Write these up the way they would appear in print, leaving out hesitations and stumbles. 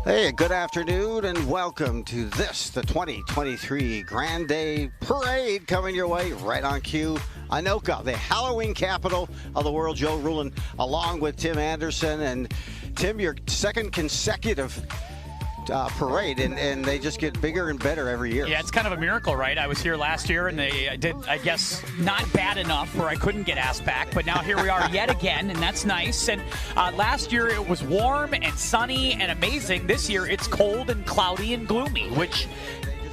Hey, good afternoon and welcome to this, the 2023 Grande Parade coming your way right on cue. Anoka, the Halloween capital of the world. Joe Rulin along with Tim Anderson. And Tim, your second consecutive parade, and they just get bigger and better every year. Yeah, it's kind of a miracle, right? I was here last year, and they did, I guess, not bad enough where I couldn't get asked back, but now here we are yet again, and that's nice. And last year it was warm and sunny and amazing. This year it's cold and cloudy and gloomy, which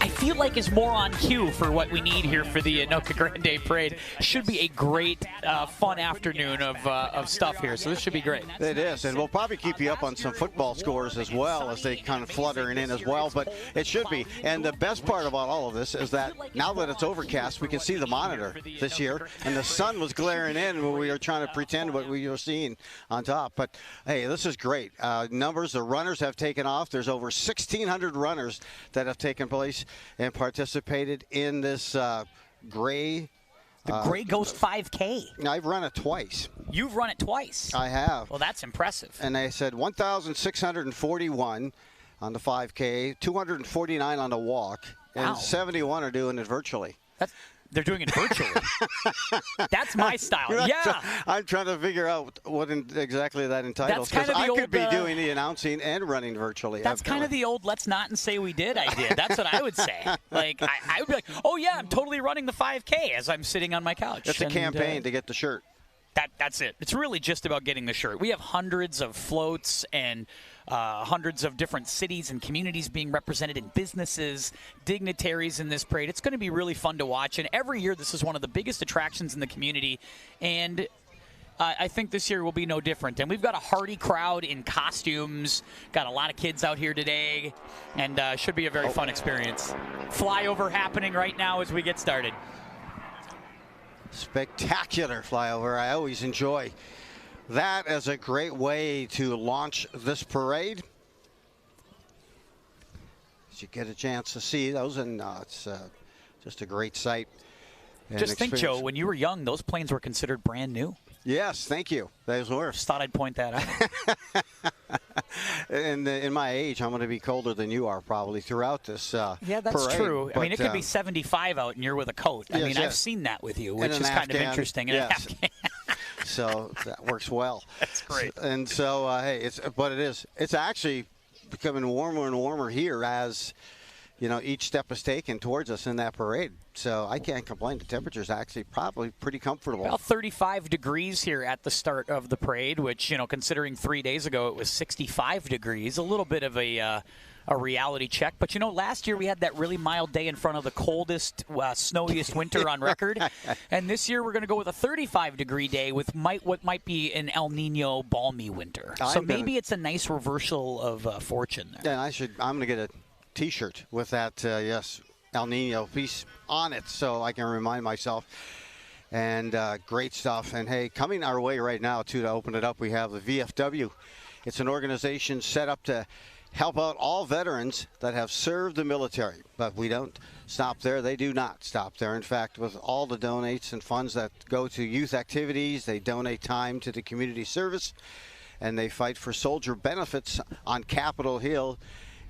I feel like is more on cue for what we need here for the Anoka Grande Parade. Should be a great, fun afternoon of stuff here, so this should be great. It is, and we'll probably keep you up on some football scores as well as they kind of fluttering in as well, but it should be. And the best part about all of this is that now that it's overcast, we can see the monitor this year, and the sun was glaring in when we were trying to pretend what we were seeing on top. But, hey, this is great. Numbers, the runners have taken off. There's over 1,600 runners that have taken place and participated in this Gray. The Gray Ghost 5K. I've run it twice. You've run it twice? I have. Well, that's impressive. And they said 1,641 on the 5K, 249 on the walk, and Wow. 71 are doing it virtually. They're doing it virtually. That's my style. Yeah. I'm trying to figure out what exactly that entitles. That's kind of the I old, could be doing the announcing and running virtually. That's kind of the old let's not and say we did idea. That's what I would say. Like, I would be like, oh, yeah, I'm totally running the 5K as I'm sitting on my couch. It's a campaign to get the shirt. That's it. It's really just about getting the shirt. We have hundreds of floats and hundreds of different cities and communities being represented in businesses, dignitaries in this parade. It's going to be really fun to watch. And every year, this is one of the biggest attractions in the community. And I think this year will be no different. And we've got a hearty crowd in costumes. Got a lot of kids out here today. And should be a very fun experience. Flyover happening right now as we get started. Spectacular flyover. I always enjoy that as a great way to launch this parade. As you get a chance to see those, and it's just a great sight. Just think, Joe, when you were young, those planes were considered brand new. Yes, thank you. Those were. Just thought I'd point that out. And in my age, I'm going to be colder than you are probably throughout this Yeah, that's parade. true. But, I mean, it could be 75 out and you're with a coat. I mean, I've seen that with you, which is kind of interesting. Yes. So that works well. That's great. And so, hey, it's actually becoming warmer and warmer here as, you know, each step is taken towards us in that parade. So I can't complain. The temperature's actually probably pretty comfortable. About 35 degrees here at the start of the parade, which, you know, considering 3 days ago it was 65 degrees, a little bit of a reality check. But, you know, last year we had that really mild day in front of the coldest, snowiest winter on record. And this year we're going to go with a 35-degree day with what might be an El Nino balmy winter. So maybe it's a nice reversal of fortune there. Yeah, I'm going to get a T-shirt with that, yes, El Nino piece on it so I can remind myself. And great stuff. And, hey, coming our way right now, too, to open it up, we have the VFW. It's an organization set up to help out all veterans that have served the military. But we don't stop there. They do not stop there. In fact, with all the donates and funds that go to youth activities, they donate time to the community service, and they fight for soldier benefits on Capitol Hill.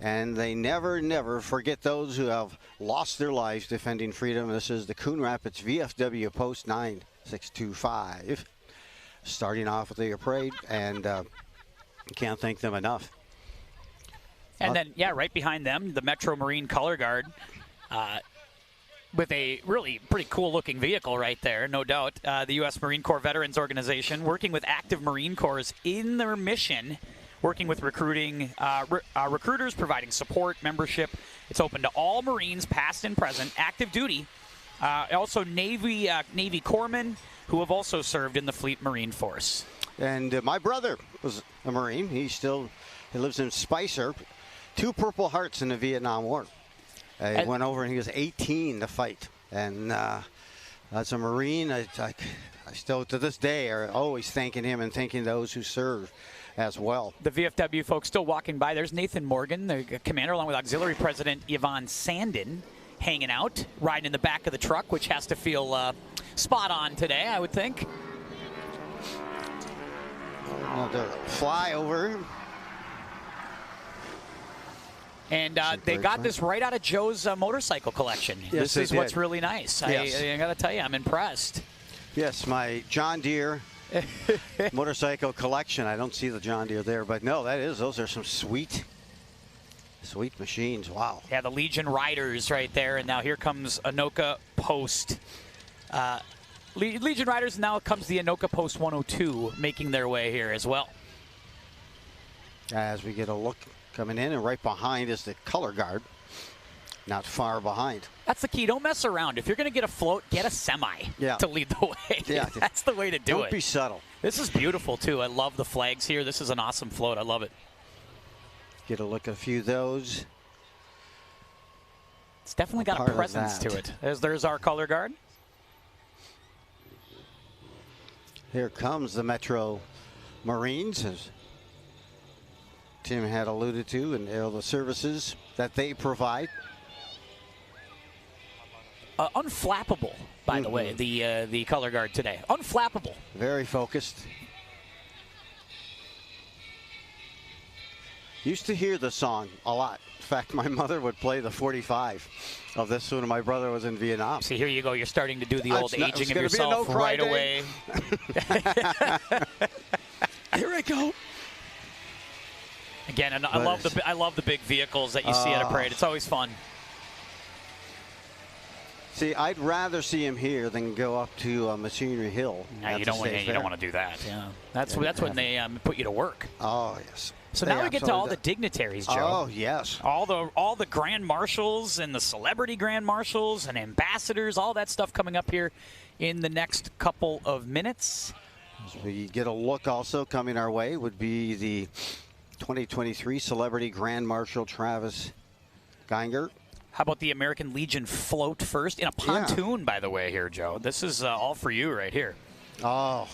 And they never, never forget those who have lost their lives defending freedom. This is the Coon Rapids VFW Post 9625. Starting off with the parade, and can't thank them enough. And then, yeah, right behind them, the Metro Marine Color Guard with a really pretty cool-looking vehicle right there, no doubt. The U.S. Marine Corps Veterans Organization working with active Marine Corps in their mission, working with recruiting recruiters, providing support, membership. It's open to all Marines, past and present, active duty. Also Navy corpsmen who have also served in the Fleet Marine Force. And my brother was a Marine. He lives in Spicer. 2 Purple Hearts in the Vietnam War. He went over and he was 18 to fight. And as a Marine, I still to this day are always thanking him and thanking those who serve as well. The VFW folks still walking by. There's Nathan Morgan, the commander, along with Auxiliary President Yvonne Sandin, hanging out, riding in the back of the truck, which has to feel spot on today, I would think. The flyover. And they got this right out of Joe's motorcycle collection. Yes, this is they what's did. really nice. Yes. I got to tell you, I'm impressed. Yes, my John Deere motorcycle collection. I don't see the John Deere there, but no, those are some sweet machines. Wow. Yeah, the Legion Riders right there, and now here comes Anoka Post. Legion Riders, now comes the Anoka Post 102 making their way here as well. As we get a look coming in, and right behind is the color guard. Not far behind. That's the key. Don't mess around. If you're going to get a float, get a semi to lead the way. Yeah. That's the way to do it. Don't be subtle. This is beautiful, too. I love the flags here. This is an awesome float. I love it. Get a look at a few of those. It's definitely got a presence to it. There's our color guard. Here comes the Metro Marines, as Tim had alluded to, and all the services that they provide. Unflappable, by the way, the color guard today. Unflappable. Very focused. Used to hear the song a lot. In fact, my mother would play the 45 of this when my brother was in Vietnam. See, here you go. You're starting to do the old aging of yourself right away. Here I go. Again, and I love the big vehicles that you see at a parade. It's always fun. See, I'd rather see him here than go up to Machinery Hill. No, you don't want to do that. Yeah, that's when they put you to work. Oh yes. So now we get to all the dignitaries, Joe. Oh yes. All the grand marshals and the celebrity grand marshals and ambassadors, all that stuff coming up here in the next couple of minutes. As we get a look also coming our way would be the 2023 Celebrity Grand Marshal Travis Geiger. How about the American Legion float first? In a pontoon, by the way, here, Joe. This is all for you right here. Oh.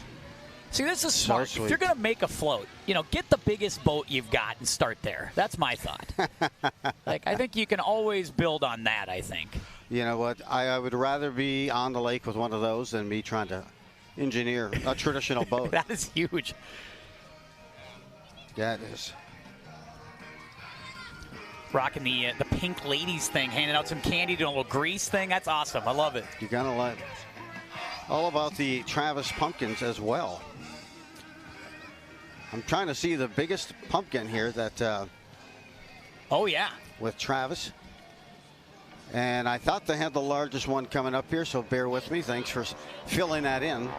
See, this is smart. So if you're going to make a float, get the biggest boat you've got and start there. That's my thought. I think you can always build on that, I think. You know what? I would rather be on the lake with one of those than me trying to engineer a traditional boat. That is huge. Yeah, it is. Rocking the pink ladies thing, handing out some candy, doing a little grease thing. That's awesome. I love it. You're going to like all about the Travis pumpkins as well. I'm trying to see the biggest pumpkin here that. Oh, yeah. With Travis. And I thought they had the largest one coming up here, so bear with me. Thanks for filling that in.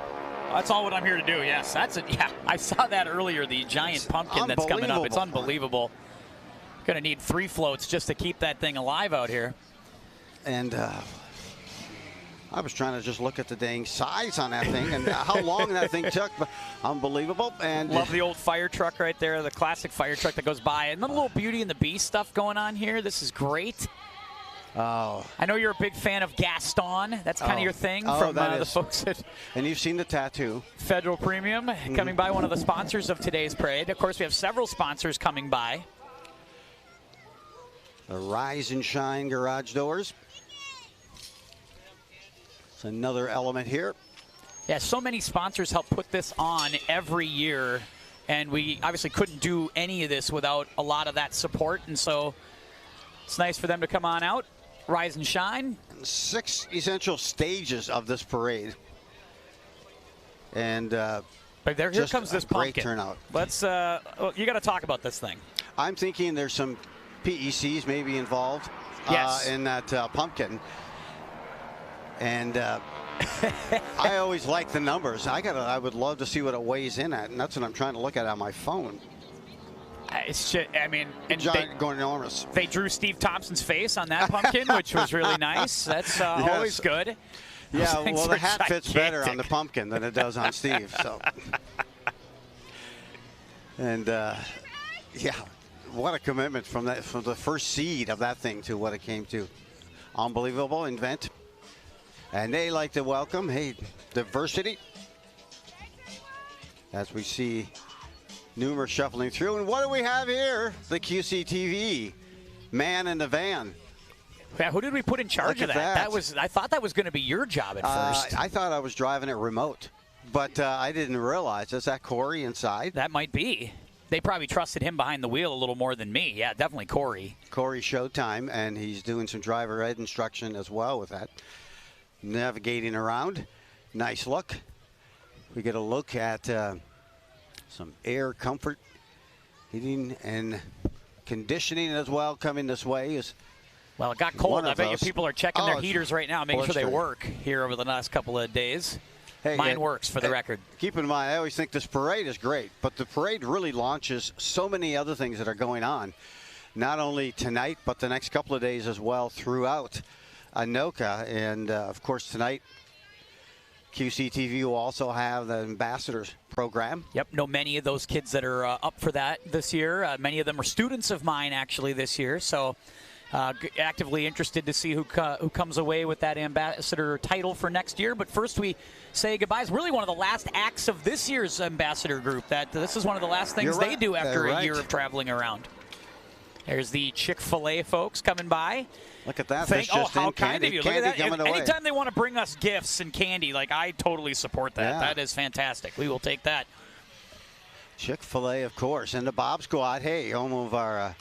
That's all what I'm here to do, yes. That's it. Yeah, I saw that earlier, the giant pumpkin that's coming up. It's unbelievable. Going to need 3 floats just to keep that thing alive out here. And I was trying to just look at the dang size on that thing and how long that thing took. But unbelievable. And love the old fire truck right there, the classic fire truck that goes by. And the little Beauty and the Beast stuff going on here. This is great. Oh. I know you're a big fan of Gaston. That's kind of your thing from the folks at and you've seen the tattoo. Federal Premium coming by, one of the sponsors of today's parade. Of course, we have several sponsors coming by. The Rise and Shine garage doors. It's another element here. Yeah, so many sponsors help put this on every year, and we obviously couldn't do any of this without a lot of that support, and so it's nice for them to come on out, rise and shine. 6 essential stages of this parade. And but here comes this pumpkin. Great turnout. Let's you got to talk about this thing. I'm thinking there's some PECs maybe involved in that pumpkin. And I always like the numbers. I would love to see what it weighs in at, and that's what I'm trying to look at on my phone. It's just, I mean, and giant, going enormous. They drew Steve Thompson's face on that pumpkin, which was really nice. That's always good. Yeah, well, the hat fits better on the pumpkin than it does on Steve. So, and yeah, what a commitment from the first seed of that thing to what it came to. Unbelievable invent. And they like to welcome, hey, diversity. As we see numerous shuffling through. And what do we have here? The QCTV man in the van. Yeah, who did we put in charge of that? I thought that was going to be your job at first. I thought I was driving it remote, but I didn't realize. Is that Corey inside? That might be. they probably trusted him behind the wheel a little more than me. Yeah, definitely Corey. Corey Showtime, and he's doing some driver ed instruction as well with that. Navigating around. Nice look. We get a look at some air comfort, heating, and conditioning as well coming this way. Well, it got cold. I bet you people are checking their it's heaters right now, making sure they blistering. work here over the last couple of days. Hey, Mine works, for the record. Keep in mind, I always think this parade is great, but the parade really launches so many other things that are going on, not only tonight, but the next couple of days as well throughout Anoka. And, of course, tonight, QCTV will also have the Ambassadors program. Yep, know many of those kids that are up for that this year. Many of them are students of mine, actually, this year. So actively interested to see who comes away with that ambassador title for next year. But first, we say goodbye. It's really one of the last acts of this year's ambassador group. This is one of the last things they do after a year of traveling around. There's the Chick-fil-A folks coming by. Look at that. How kind of you. Look at that. Coming away. Anytime they want to bring us gifts and candy, I totally support that. Yeah. That is fantastic. We will take that. Chick-fil-A, of course. And the Bob Squad. Hey, home of our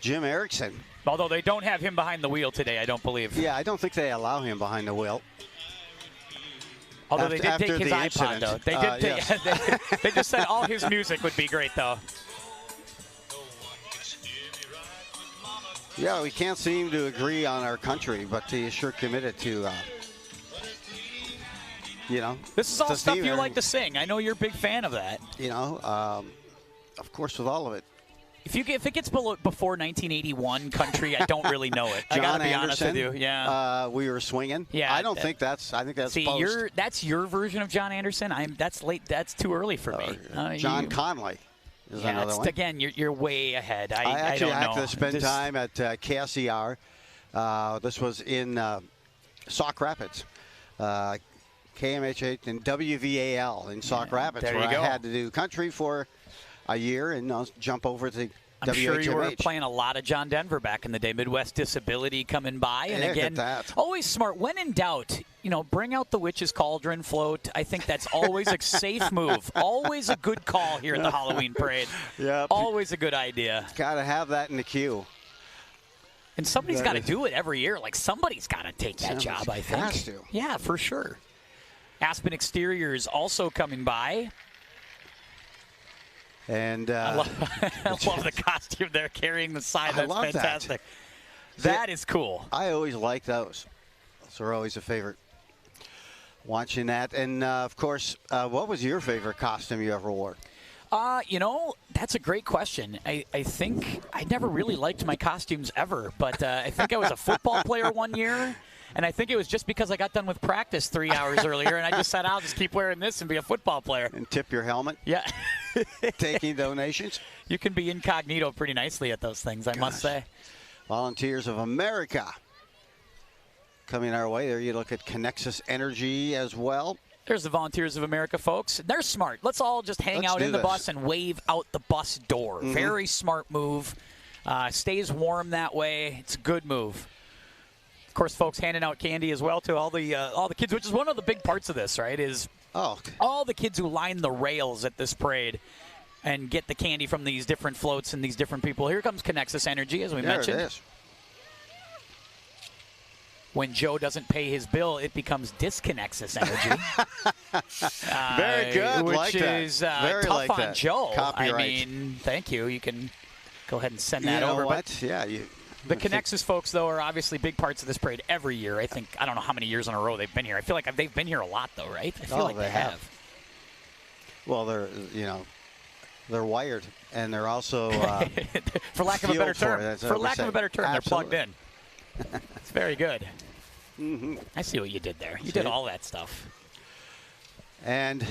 Jim Erickson. Although they don't have him behind the wheel today, I don't believe. Yeah, I don't think they allow him behind the wheel. Although they did take his iPod, though. They did yes. they just said all his music would be great, though. Yeah, we can't seem to agree on our country, but he is sure committed to, This is all stuff you like to sing. I know you're a big fan of that. Of course, with all of it. If it gets before 1981 country, I don't really know it. I gotta be honest with you. Yeah. We Were Swinging. Yeah. I think that's post. That's your version of John Anderson. That's late. That's too early for me. John Conley is another one. Again, you're way ahead. I actually had to spend time at KSER. This was in Sauk Rapids. KMHH and WVAL in Sauk Rapids, there where you go. I had to do country for a year and jump over to I'm WHMH. sure you were playing a lot of John Denver back in the day. Midwest Disability coming by. And again, always smart. When in doubt, bring out the Witch's Cauldron float. I think that's always a safe move. Always a good call here at the Halloween Parade. Yep. Always a good idea. Got to have that in the queue. And somebody's got to do it every year. Somebody's got to take that job, I think. Has to. Yeah, for sure. Aspen Exteriors also coming by. And I love the costume there, carrying the sign. That's fantastic. That is cool. I always like those. Those are always a favorite. Watching that. And, of course, what was your favorite costume you ever wore? That's a great question. I think I never really liked my costumes ever, but I think I was a football player one year. And I think it was just because I got done with practice 3 hours earlier, and I just said, I'll just keep wearing this and be a football player. And tip your helmet? Yeah. Taking donations? You can be incognito pretty nicely at those things, I must say. Volunteers of America coming our way. There you look at Connexus Energy as well. There's the Volunteers of America folks. They're smart. Let's all just hang out in the bus and wave out the bus door. Mm-hmm. Very smart move. Stays warm that way. It's a good move. Of course, folks handing out candy as well to all the kids, which is one of the big parts of this, right? Is all the kids who line the rails at this parade and get the candy from these different floats and these different people. Here comes Connexus Energy, as we mentioned. There it is. When Joe doesn't pay his bill, it becomes Disconnexus Energy. Very good. Which is tough on Joe. Copyright. I mean, thank you. You can go ahead and send that over. But yeah, the Connexus folks, though, are obviously big parts of this parade every year. I don't know how many years in a row they've been here. I feel like they've been here a lot, though, right? I feel like they have. Well, they're wired, and they're also for lack of a better term. Absolutely. They're plugged in. It's very good. Mm-hmm. I see what you did there. You did all that stuff. And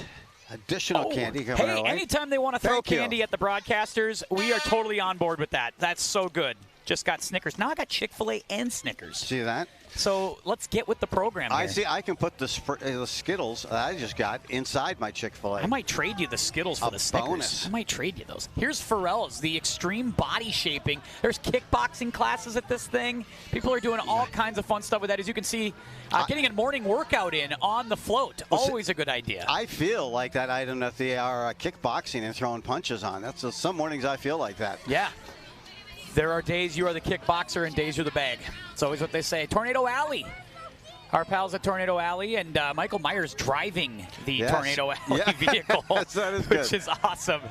additional candy coming our way. Anytime they want to throw candy at the broadcasters, we are totally on board with that. That's so good. just got Snickers. Now I got Chick-fil-A and Snickers. See that? So let's get with the program here. I see. I can put the Skittles that I just got inside my Chick-fil-A. I might trade you the Skittles for the Snickers. Bonus. I might trade you those. Here's Pharrell's, the extreme body shaping. There's kickboxing classes at this thing. People are doing all kinds of fun stuff with that. As you can see, getting a morning workout in on the float. Always a good idea. I feel like that item that they are kickboxing and throwing punches on. That's some mornings I feel like that. Yeah. There are days you are the kickboxer and days you're the bag. It's always what they say. Tornado Alley. Our pals at Tornado Alley, and Michael Myers driving the Tornado Alley vehicle, that is good. Which is awesome.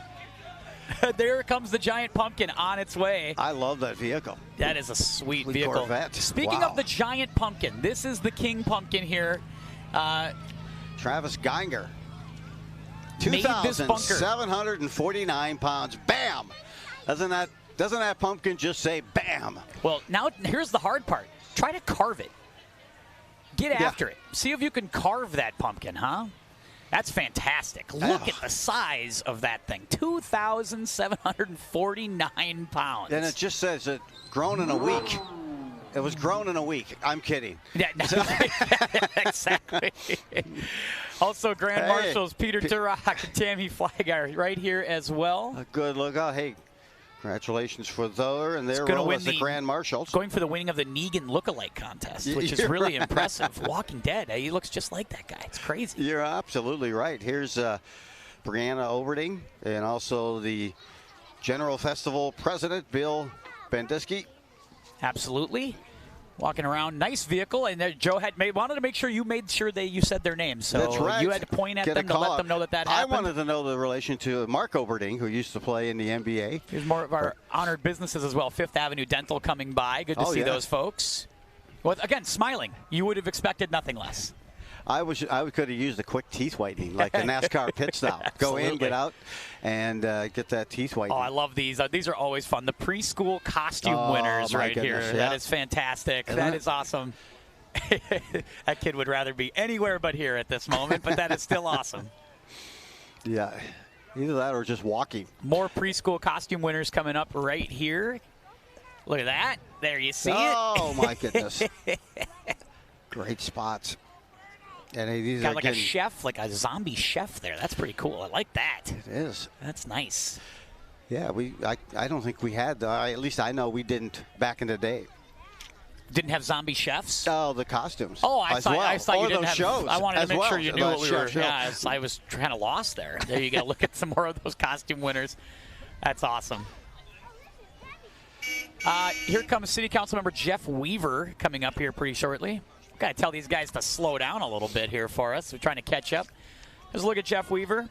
There comes the giant pumpkin on its way. I love that vehicle. That is a sweet vehicle. Corvette. Speaking of the giant pumpkin, this is the King Pumpkin here. Travis Geiger. 2,749 pounds. Bam! Doesn't that pumpkin just say bam? Well, now here's the hard part. Try to carve it. Get after it. See if you can carve that pumpkin, huh? That's fantastic. Look at the size of that thing. 2,749 pounds. And it just says it grown in a week. It was grown in a week. I'm kidding. Yeah, exactly. Also, Grand Marshals Peter Turok and Tammy Flygar right here as well. A good look out. Hey, congratulations for Zoller and their role as the Grand Marshals. Going for the winning of the Negan lookalike contest, which is really impressive. Walking Dead, he looks just like that guy. It's crazy. You're absolutely right. Here's Brianna Overding and also the General Festival President, Bill Bendisky. Absolutely. Walking around, nice vehicle, and Joe wanted to make sure you made sure you said their names. So that's right. You had to point at them to let them know that happened. I wanted to know the relation to Mark Oberding, who used to play in the NBA. Here's more of our honored businesses as well. Fifth Avenue Dental coming by. Good to see those folks. Well, again, smiling. You would have expected nothing less. I could have used a quick teeth whitening, like a NASCAR pit stop. Go in, get out, and get that teeth whitening. Oh, I love these. These are always fun. The preschool costume winners right here. Yeah. That is fantastic. That is awesome. That kid would rather be anywhere but here at this moment, but that is still awesome. Yeah, either that or just walking. More preschool costume winners coming up right here. Look at that. There you see it. Oh, my goodness. Great spots. And these got like a chef, like a zombie chef there. That's pretty cool. I like that. It is. That's nice. Yeah, I don't think we had, at least I know we didn't back in the day. Didn't have zombie chefs? Oh, the costumes. Oh, I thought you didn't have shows. I wanted to make sure you knew what we were. Show. Yeah, I was kind of lost there. There you go. Look at some more of those costume winners. That's awesome. Here comes City Council member Jeff Weaver coming up here pretty shortly. Got to tell these guys to slow down a little bit here for us. We're trying to catch up. Let's look at Jeff Weaver.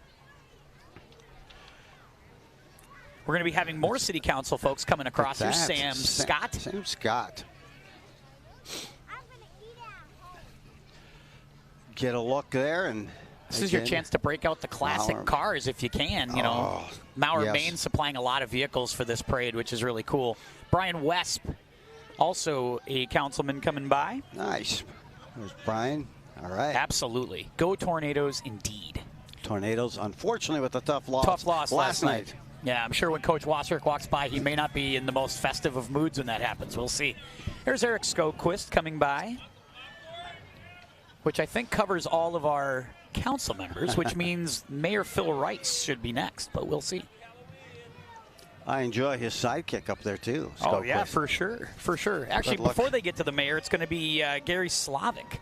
We're going to be having more City Council folks coming across here. Sam Scott. Sam Scott. Get a look there, and this is your chance to break out the classic cars if you can. You know, Mauer, Maine supplying a lot of vehicles for this parade, which is really cool. Brian Wesp, also a councilman coming by. Nice. There's Brian. All right. Absolutely. Go Tornadoes indeed. Tornadoes, unfortunately, with a tough loss. Tough loss last night. Yeah, I'm sure when Coach Wasserk walks by, he may not be in the most festive of moods when that happens. We'll see. Here's Eric Skoquist coming by, which I think covers all of our council members, which means Mayor Phil Rice should be next, but we'll see. I enjoy his sidekick up there, too. Oh, yeah, for sure. For sure. Actually, before they get to the mayor, it's going to be Gary Slavic,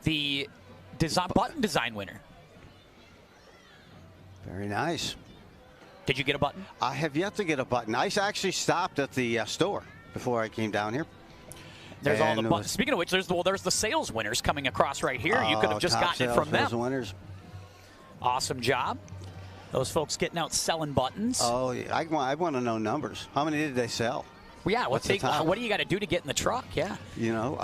the button design winner. Very nice. Did you get a button? I have yet to get a button. I actually stopped at the store before I came down here. There's all the buttons. Speaking of which, there's the sales winners coming across right here. You could have just gotten it from them. Winners. Awesome job. Those folks getting out selling buttons. Oh, yeah. I want to know numbers. How many did they sell? Well, yeah, what do you got to do to get in the truck? Yeah. You know.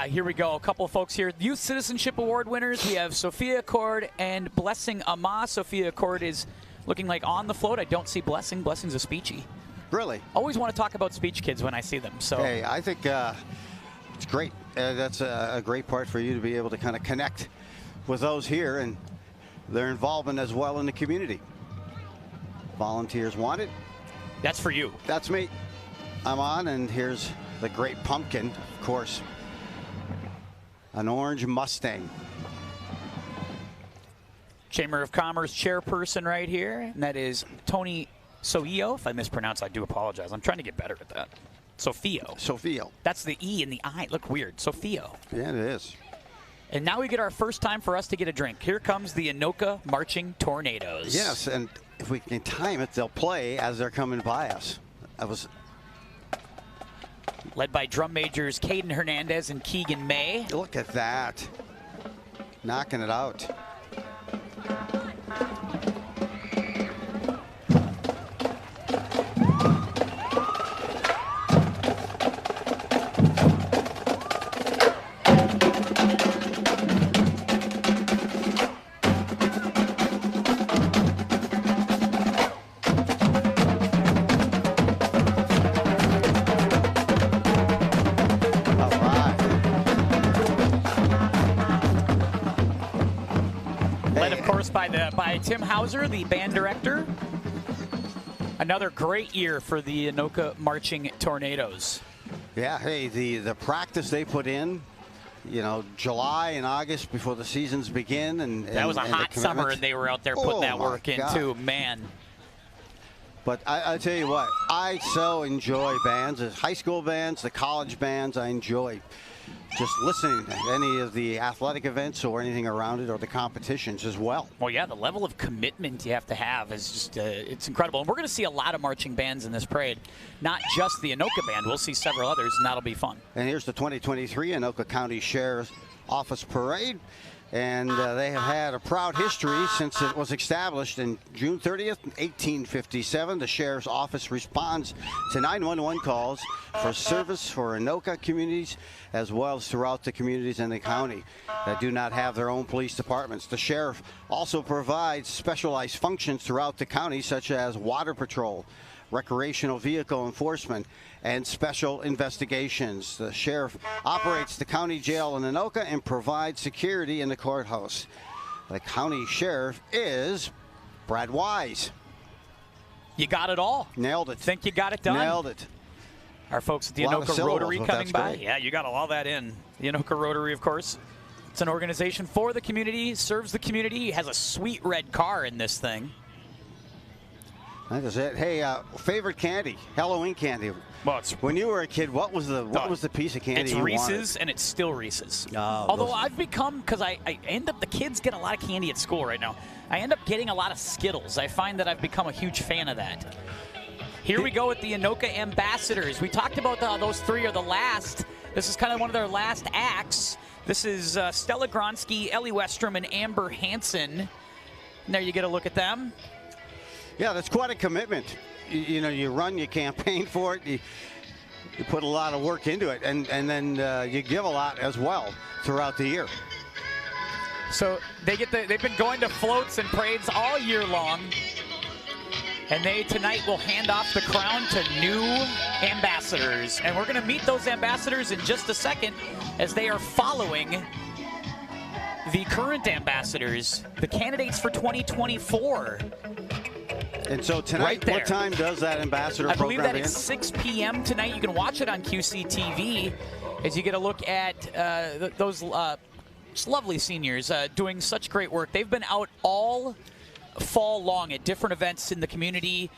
Here we go. A couple of folks here. Youth Citizenship Award winners. We have Sophia Cord and Blessing Ama. Sophia Cord is looking like on the float. I don't see Blessing. Blessing's a speechy. Really? Always want to talk about speech kids when I see them. So. Hey, I think it's great. That's a great part for you to be able to kind of connect with those here and their involvement as well in the community. Volunteers wanted. That's for you. That's me. I'm on, and here's the Great Pumpkin, of course. An orange Mustang. Chamber of Commerce chairperson right here, and that is Tony Soio. If I mispronounce, I do apologize. I'm trying to get better at that. Sofio. That's the E and the I. Look weird. Sofio. Yeah, it is. And now we get our first time for us to get a drink. Here comes the Anoka Marching Tornadoes. Yes, and if we can time it, they'll play as they're coming by us. That was led by drum majors Caden Hernandez and Keegan May. Look at that. Knocking it out. By Tim Hauser, the band director. Another great year for the Anoka Marching Tornadoes. Yeah, hey, the practice they put in, you know, July and August before the seasons begin. And that was a hot summer, and they were out there putting that work in, too. Man. But I tell you what, I so enjoy bands, the high school bands, the college bands. I enjoy just listening to any of the athletic events or anything around it, or the competitions as well. Well, yeah, the level of commitment you have to have is just, it's incredible. And we're going to see a lot of marching bands in this parade, not just the Anoka band. We'll see several others, and that'll be fun. And here's the 2023 Anoka County Sheriff's Office Parade. And they have had a proud history since it was established in June 30th, 1857. The Sheriff's Office responds to 911 calls for service for Anoka communities, as well as throughout the communities in the county that do not have their own police departments. The Sheriff also provides specialized functions throughout the county, such as water patrol, recreational vehicle enforcement, and special investigations. The Sheriff operates the county jail in Anoka and provides security in the courthouse. The county sheriff is Brad Wise. You got it all. Nailed it. Think you got it done? Nailed it. Our folks at the Anoka Rotary coming by. Great. Yeah, you got all that in. The Anoka Rotary, of course. It's an organization for the community, serves the community, has a sweet red car in this thing. That is it. Hey, favorite candy, Halloween candy. Well, when you were a kid, what was the piece of candy it's you Reese's, wanted? And it's still Reese's. Oh, although I've become, because I end up, the kids get a lot of candy at school right now. I end up getting a lot of Skittles. I find that I've become a huge fan of that. Here we go with the Anoka Ambassadors. We talked about those three are the last. This is kind of one of their last acts. This is Stella Gronsky, Ellie Westrom, and Amber Hansen. And there you get a look at them. Yeah, that's quite a commitment. You know, you run, you campaign for it, you put a lot of work into it, and then you give a lot as well throughout the year. So they've been going to floats and parades all year long, and they tonight will hand off the crown to new ambassadors. And we're going to meet those ambassadors in just a second as they are following the current ambassadors, the candidates for 2024. And so tonight, what time does that ambassador program begin? I believe that is 6 p.m. tonight. You can watch it on QCTV as you get a look at those lovely seniors doing such great work. They've been out all fall long at different events in the community,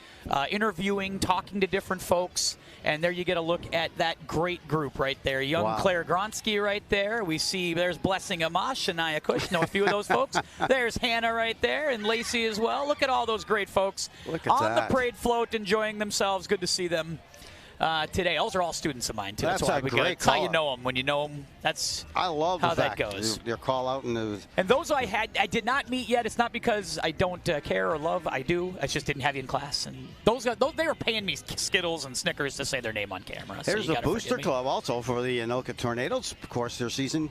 interviewing, talking to different folks. And there you get a look at that great group right there. Young Claire Gronsky right there. We see there's Blessing Amash, Shania Cush, know a few of those folks. There's Hannah right there, and Lacey as well. Look at all those great folks on the parade float enjoying themselves. Good to see them today. Those are all students of mine, too. That's why we get it. That's how you know them. When you know them, that's I love how the fact that goes. Your call out and those I did not meet yet. It's not because I don't care or love. I do. I just didn't have you in class. And those they were paying me Skittles and Snickers to say their name on camera. There's a booster club also for the Anoka Tornadoes. Of course, their season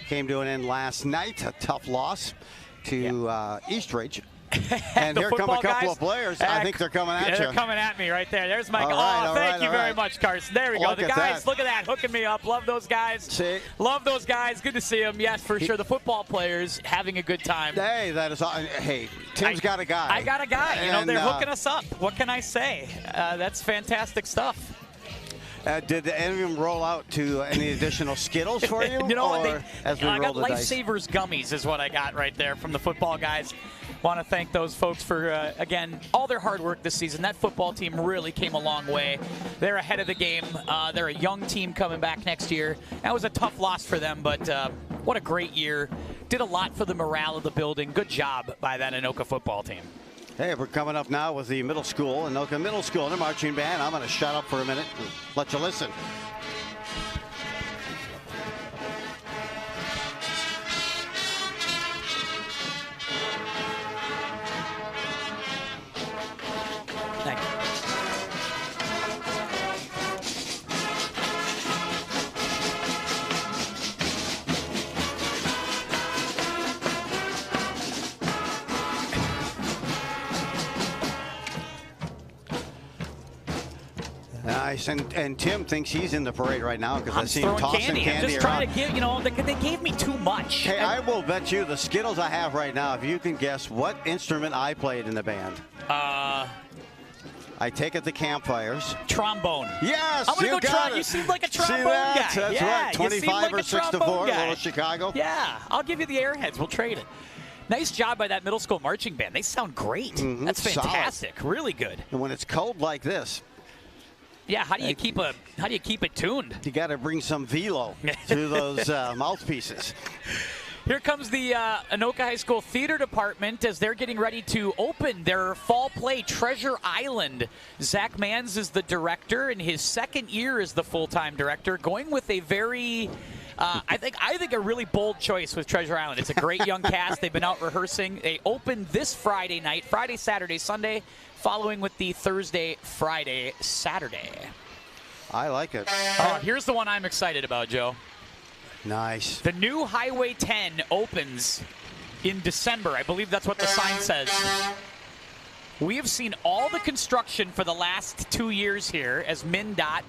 came to an end last night. A tough loss to Eastridge. And here come a couple of players. I think they're coming at you. They're coming at me right there. There's Mike. Thank you very much, Carson. There we go. The guys, look at that, hooking me up. Love those guys. See? Love those guys. Good to see them. Yes, for sure. The football players having a good time. Hey, that is. Hey, Tim's got a guy. I got a guy. You know, they're hooking us up. What can I say? That's fantastic stuff. Did any of them roll out to any additional Skittles for you? You know, I got Lifesavers gummies is what I got right there from the football guys. Want to thank those folks for, again, all their hard work this season. That football team really came a long way. They're ahead of the game. They're a young team coming back next year. That was a tough loss for them, but what a great year. Did a lot for the morale of the building. Good job by that Anoka football team. Hey, we're coming up now with the middle school, Anoka Middle School, and the marching band. I'm going to shut up for a minute and let you listen. Thank you. Nice, and Tim thinks he's in the parade right now because I see him throwing tossing candy I'm just around. trying to give, you know, they gave me too much. Hey, I will bet you the Skittles I have right now, if you can guess what instrument I played in the band. I take it the campfires. Trombone. Yes, I'm gonna you go got it. You seem like a trombone See that? guy. That's yeah, right. 25 like or 6 to 4, guy. Little Chicago. Yeah, I'll give you the Airheads. We'll trade it. Nice job by that middle school marching band. They sound great. That's fantastic. Solid. Really good. And when it's cold like this. Yeah, how do you keep it tuned? You got to bring some velo to those mouthpieces. Here comes the Anoka High School Theater Department as they're getting ready to open their fall play, Treasure Island. Zach Manns is the director, and his second year as the full-time director, going with a very, I think a really bold choice with Treasure Island. It's a great young cast. They've been out rehearsing. They open this Friday night, Friday, Saturday, Sunday, following with the Thursday, Friday, Saturday. I like it. Here's the one I'm excited about, Joe. Nice. The new Highway 10 opens in December. I believe that's what the sign says. We have seen all the construction for the last 2 years here as MnDOT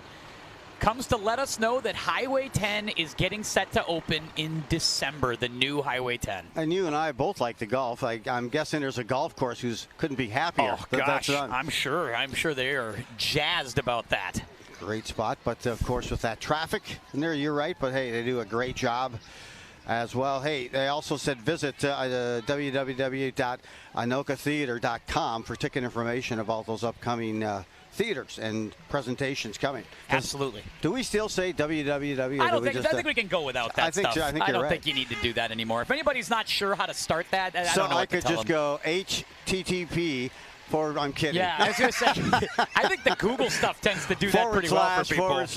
comes to let us know that Highway 10 is getting set to open in December, the new Highway 10. And you and I both like the golf. I'm guessing there's a golf course who couldn't be happier. Oh, gosh, I'm sure they are jazzed about that. Great spot, but of course with that traffic in there, you're right, but hey, they do a great job as well. Hey, they also said visit www.anokatheater.com for ticket information about those upcoming theaters and presentations coming. Absolutely. Do we still say www? I think we can go without that stuff. I don't think you need to do that anymore. If anybody's not sure how to start that, I don't know I could just go HTTP. I'm kidding. Yeah, I was going to say, I think the Google stuff tends to do that pretty well for people. /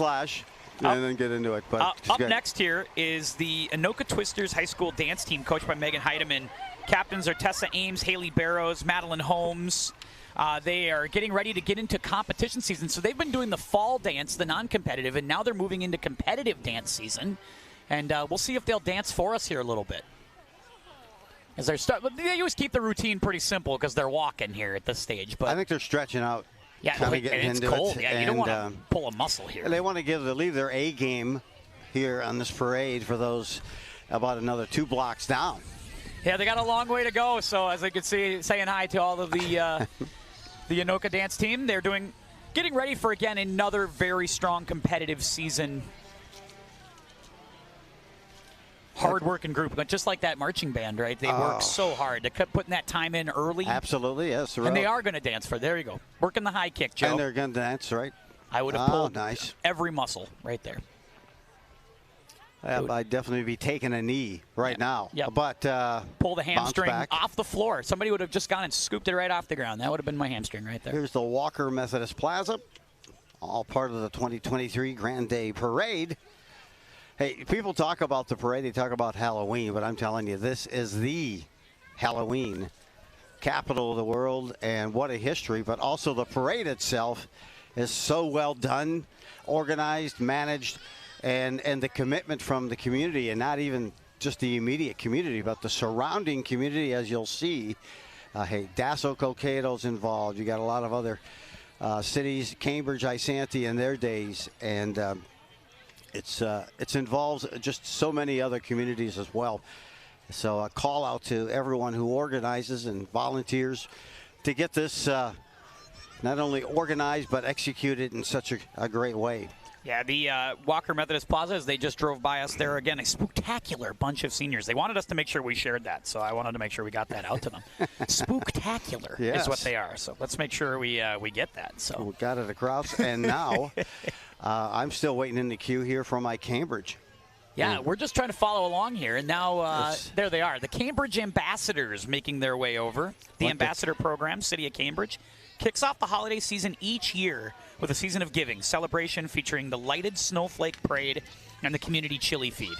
and then get into it. But up next here is the Anoka Twisters High School dance team coached by Megan Heidemann. Captains are Tessa Ames, Haley Barrows, Madeline Holmes. They are getting ready to get into competition season. So they've been doing the fall dance, the non-competitive, and now they're moving into competitive dance season. And we'll see if they'll dance for us here a little bit. As they're they always keep the routine pretty simple because they're walking here at this stage. But I think they're stretching out. Yeah, and it's cold. Yeah, you don't want to pull a muscle here. They want to leave their A game here on this parade for those about another 2 blocks down. Yeah, they got a long way to go. So as I can see, saying hi to all of the the Anoka dance team. They're getting ready for again another very strong competitive season. Hard-working group, but just like that marching band, right? They work so hard. They kept putting that time in early. Absolutely, yes. And they are going to dance for. There you go. Working the high kick, Joe. And they're going to dance, right? I would have pulled every muscle right there. I'd definitely be taking a knee right now. Yep. But pull the hamstring off the floor. Somebody would have just gone and scooped it right off the ground. That would have been my hamstring right there. Here's the Walker Methodist Plaza, all part of the 2023 Grande Parade. Hey, people talk about the parade, they talk about Halloween, but I'm telling you, this is the Halloween capital of the world, and what a history. But also the parade itself is so well done, organized, managed, and the commitment from the community, and not even just the immediate community, but the surrounding community, as you'll see. Hey, Dasso Cocato's involved. You got a lot of other cities, Cambridge, Isanti in their days, and it involves just so many other communities as well. So a call out to everyone who organizes and volunteers to get this not only organized but executed in such a great way. Yeah, the Walker Methodist Plaza, as they just drove by us there again, a spooktacular bunch of seniors. They wanted us to make sure we shared that, so I wanted to make sure we got that out to them. Spooktacular is what they are, so let's make sure we get that. So we got it across, and now I'm still waiting in the queue here for my Cambridge. Yeah, we're just trying to follow along here, and now there they are. The Cambridge Ambassadors making their way over. The Ambassador Program, City of Cambridge, kicks off the holiday season each year with a season of giving celebration featuring the lighted snowflake parade and the community chili feed.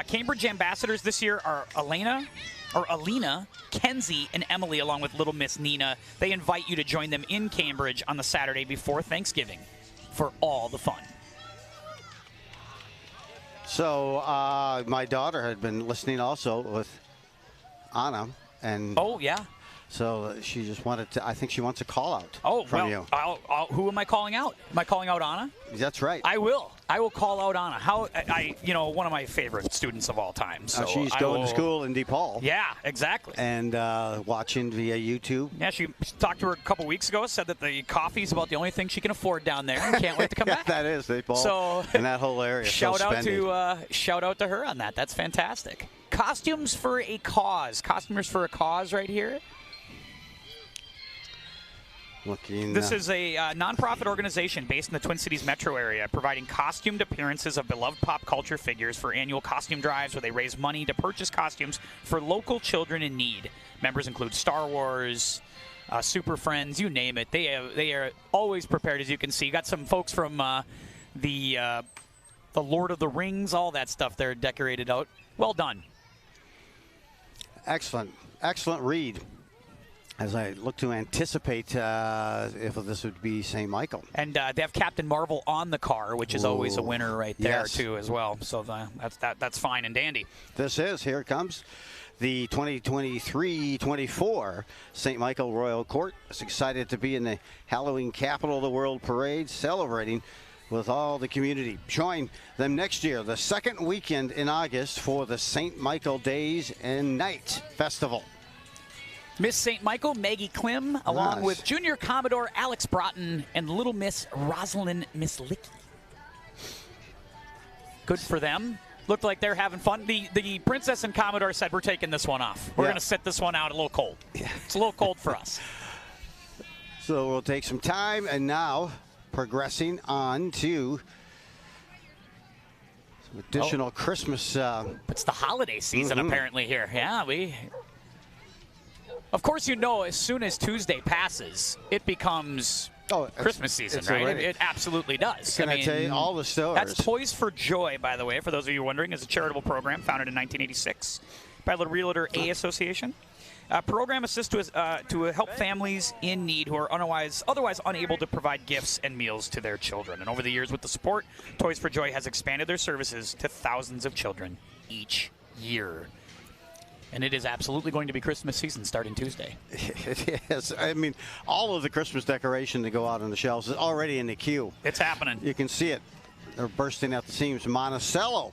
Cambridge Ambassadors this year are Alina, Kenzie, and Emily, along with little Miss Nina. They invite you to join them in Cambridge on the Saturday before Thanksgiving for all the fun. So my daughter had been listening also with Anna, and so she just wanted to. I think she wants a call out from you. Who am I calling out? Am I calling out Anna? That's right. I will call out Anna. One of my favorite students of all time. So she's going to school in DePaul. Yeah, exactly. And watching via YouTube. Yeah, she talked to her a couple weeks ago. Said that the coffee is about the only thing she can afford down there, and can't wait to come back. That is DePaul. So in that whole area. Shout out to her on that. That's fantastic. Costumes for a Cause. Costumers for a Cause right here. This is a nonprofit organization based in the Twin Cities metro area, providing costumed appearances of beloved pop culture figures for annual costume drives where they raise money to purchase costumes for local children in need. Members include Star Wars, Super Friends, you name it. They are always prepared, as you can see. You got some folks from the Lord of the Rings, all that stuff there decorated out. Well done. Excellent read. As I look to anticipate if this would be St. Michael. And they have Captain Marvel on the car, which is always a winner right there, too, as well. So that's fine and dandy. Here it comes. The 2023-24 St. Michael Royal Court is excited to be in the Halloween Capital of the World Parade, celebrating with all the community. Join them next year, the second weekend in August, for the St. Michael Days and Night Festival. Miss St. Michael, Maggie Klim, along with Junior Commodore Alex Broughton and Little Miss Rosalind Mislicki. Good for them. Looked like they're having fun. The Princess and Commodore said, we're taking this one off. We're going to sit this one out a little cold. It's a little cold for us. So we'll take some time, and now progressing on to some additional Christmas. It's the holiday season apparently here. Yeah, Of course, as soon as Tuesday passes, it becomes Christmas season, right? It absolutely does. Can I tell you all the stores? That's Toys for Joy, by the way, for those of you wondering, is a charitable program founded in 1986 by the Realtor A Association. Program assists to help families in need who are otherwise unable to provide gifts and meals to their children. And over the years, with the support, Toys for Joy has expanded their services to thousands of children each year. And it is absolutely going to be Christmas season starting Tuesday. It is. I mean, all of the Christmas decoration to go out on the shelves is already in the queue. It's happening. You can see it. They're bursting at the seams. Monticello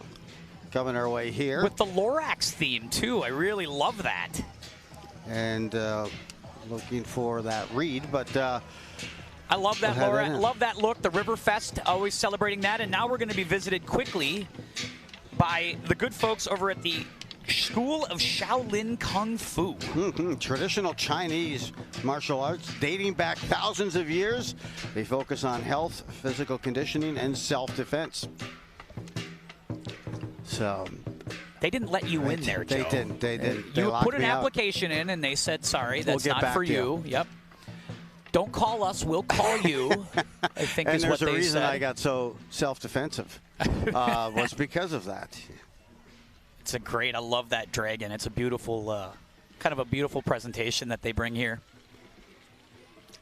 coming our way here. With the Lorax theme, too. I really love that. And looking for that read, but... I love that Lorax. Love that look. The Riverfest, always celebrating that. And now we're going to be visited quickly by the good folks over at the School of Shaolin Kung Fu. Traditional Chinese martial arts dating back thousands of years. They focus on health, physical conditioning, and self-defense. So they didn't let you in there, Joe. They didn't. They you put an application in, and they said, sorry, that's not for you. Yep. Don't call us, we'll call you, I think is what they said. And there's a reason I got so self-defensive was because of that. It's I love that dragon. It's a beautiful, kind of a beautiful presentation that they bring here.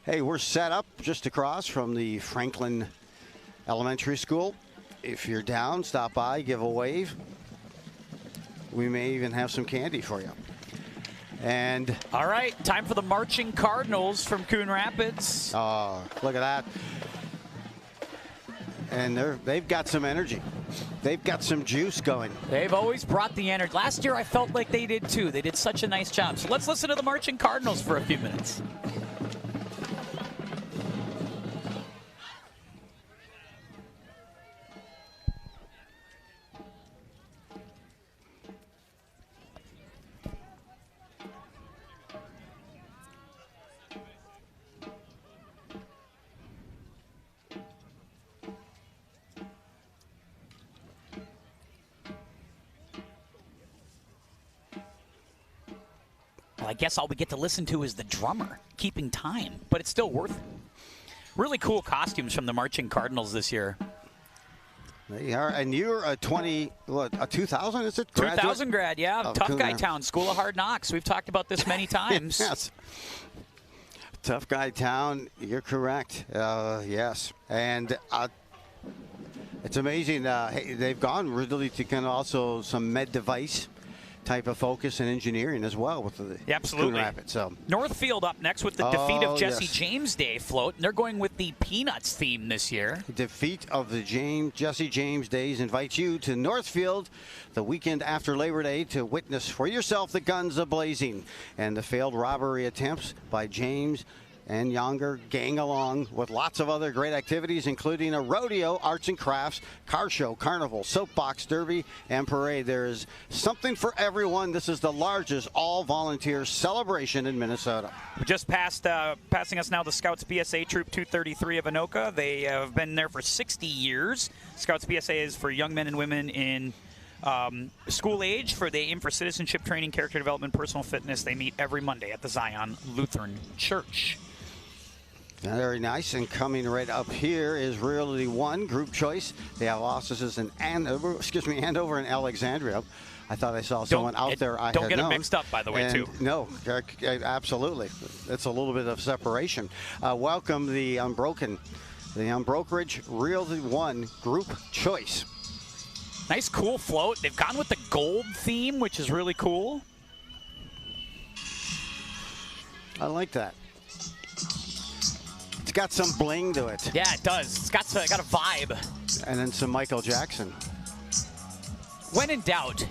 Hey, we're set up just across from the Franklin Elementary School. If you're down, stop by, give a wave. We may even have some candy for you. And all right, time for the Marching Cardinals from Coon Rapids. Oh, look at that. And they've got some energy. They've got some juice going. They've always brought the energy. Last year, I felt like they did, too. They did such a nice job. So let's listen to the Marching Cardinals for a few minutes. Well, I guess all we get to listen to is the drummer keeping time, but it's still worth it. Really cool costumes from the Marching Cardinals this year. They are, and you're a 2000, is it? 2000 grad, yeah. Oh, Tough Guy Town, School of Hard Knocks. We've talked about this many times. Yes. Tough Guy Town, you're correct. Yes. And it's amazing. Hey, they've gone really to kind of also some med device type of focus and engineering as well with the absolutely. Coon Rapids. So. Northfield up next with the Defeat of Jesse yes. James Day float. And they're going with the Peanuts theme this year. Defeat of the Jesse James Days invites you to Northfield the weekend after Labor Day to witness for yourself the guns a-blazing and the failed robbery attempts by James and Younger gang along with lots of other great activities, including a rodeo, arts and crafts, car show, carnival, soapbox derby, and parade. There is something for everyone. This is the largest all-volunteer celebration in Minnesota. Just passing us now, the Scouts BSA Troop 233 of Anoka. They have been there for 60 years. Scouts BSA is for young men and women in school age. They aim for citizenship training, character development, personal fitness. They meet every Monday at the Zion Lutheran Church. Very nice. And coming right up here is Realty One Group Choice. They have offices in Andover and Alexandria. I thought I saw someone out there I don't had get known. It mixed up, by the way, and too. No, absolutely. It's a little bit of separation. Welcome the Unbrokerage Realty One Group Choice. Nice, cool float. They've gone with the gold theme, which is really cool. I like that. It's got some bling to it. Yeah, it does. It's got a vibe. And then some Michael Jackson. When in doubt,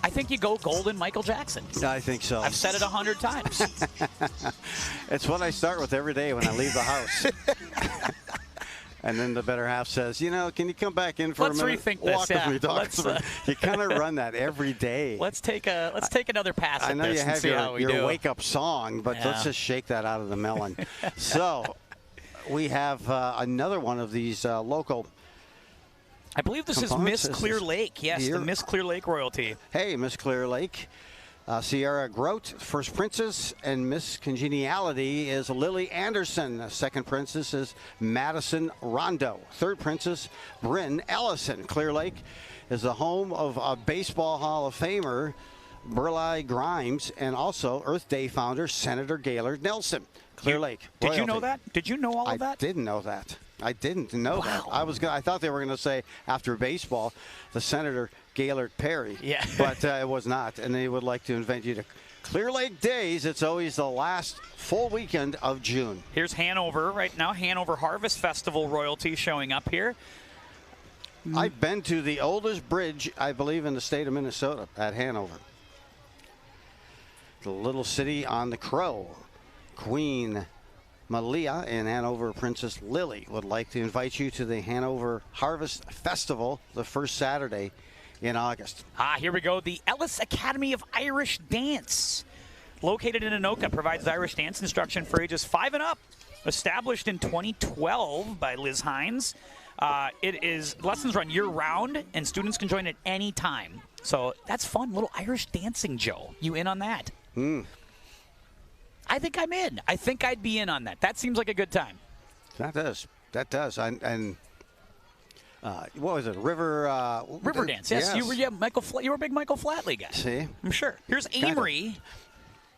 I think you go golden Michael Jackson. I think so. I've said it 100 times. It's what I start with every day when I leave the house. And then the better half says, can you come back in for a minute? Let's rethink this. Walk with me, talk. You kind of run that every day. Let's take another pass at this. I know you have your wake up song, but let's just shake that out of the melon. So we have another one of these local. I believe this is Miss Clear Lake. Yes, the Miss Clear Lake royalty. Hey, Miss Clear Lake. Sierra Grote, first princess, and Miss Congeniality is Lily Anderson. Second princess is Madison Rondo. Third princess, Bryn Ellison. Clear Lake is the home of a Baseball Hall of Famer, Burleigh Grimes, and also Earth Day founder, Senator Gaylord Nelson. Clear Lake. Did you know that? Did you know all of that? I didn't know that. I didn't know that. I thought they were going to say after baseball, the Senator Gaylord Perry. Yeah. But it was not. And they would like to invite you to Clear Lake Days. It's always the last full weekend of June. Here's Hanover right now. Hanover Harvest Festival royalty showing up here. I've been to the oldest bridge, I believe, in the state of Minnesota at Hanover. The little city on the Crow. Queen Malia and Hanover Princess Lily would like to invite you to the Hanover Harvest Festival the first Saturday in August. Here we go. The Ellis Academy of Irish Dance, located in Anoka, provides Irish dance instruction for ages 5 and up. Established in 2012 by Liz Hines. Lessons run year-round, and students can join at any time. So that's fun. Little Irish dancing, Joe. You in on that? I think I'm in. I think I'd be in on that. That seems like a good time. That does. And what was it? River dance. Yes. You were you were a big Michael Flatley guy. See, I'm sure. Here's Amory.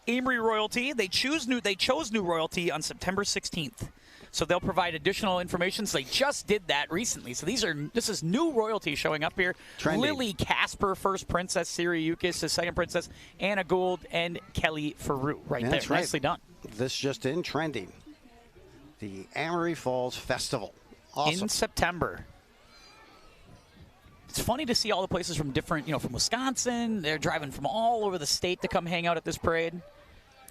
Amory royalty. They chose new royalty on September 16th. So they'll provide additional information. So they just did that recently. So this is new royalty showing up here. Trending. Lily Casper, first princess. Siri Yukis, the second princess. Anna Gould and Kelly Faroux. Right there. Right. Nicely done. This just in trending. The Amory Falls Festival. Awesome. In September. It's funny to see all the places from different, from Wisconsin. They're driving from all over the state to come hang out at this parade.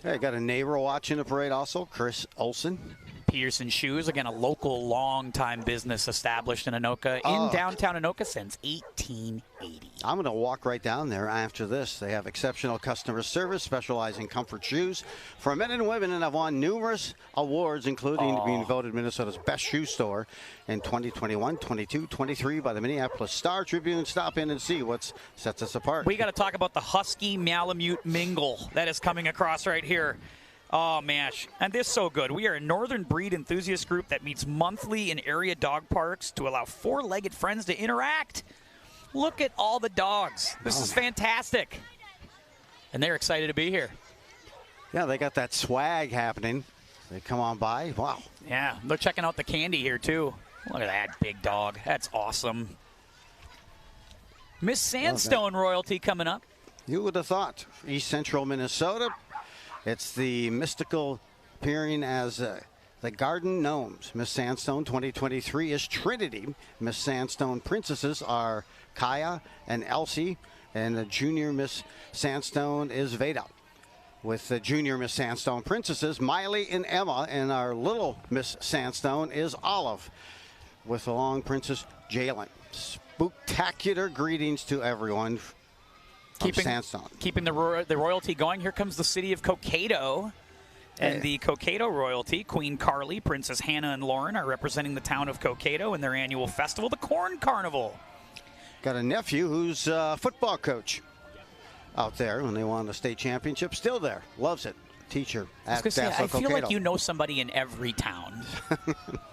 Hey, got a neighbor watching the parade also, Chris Olson. Peterson Shoes, again, a local, long-time business established in Anoka, in downtown Anoka since 1880. I'm going to walk right down there after this. They have exceptional customer service, specializing comfort shoes for men and women, and have won numerous awards, including being voted Minnesota's best shoe store in 2021, 22, 23 by the Minneapolis Star Tribune. Stop in and see what sets us apart. We got to talk about the Husky Malamute Mingle that is coming across right here. Oh, man. And this is so good. We are a northern breed enthusiast group that meets monthly in area dog parks to allow four-legged friends to interact. Look at all the dogs. This is fantastic. And they're excited to be here. Yeah, they got that swag happening. They come on by. Wow. Yeah, they're checking out the candy here, too. Look at that big dog. That's awesome. Miss Sandstone royalty coming up. You would have thought. East Central Minnesota. It's the mystical appearing as the Garden Gnomes. Miss Sandstone 2023 is Trinity. Miss Sandstone princesses are Kaya and Elsie, and the junior Miss Sandstone is Veda. With the junior Miss Sandstone princesses, Miley and Emma, and our little Miss Sandstone is Olive, with the long princess Jalen. Spooktacular greetings to everyone. Keeping the royalty going. Here comes the city of Cokato. And the Cokato royalty, Queen Carly, Princess Hannah, and Lauren are representing the town of Cokato in their annual festival, the Corn Carnival. Got a nephew who's a football coach out there when they won the state championship. Still there. Loves it. Teacher at I feel like you know somebody in every town.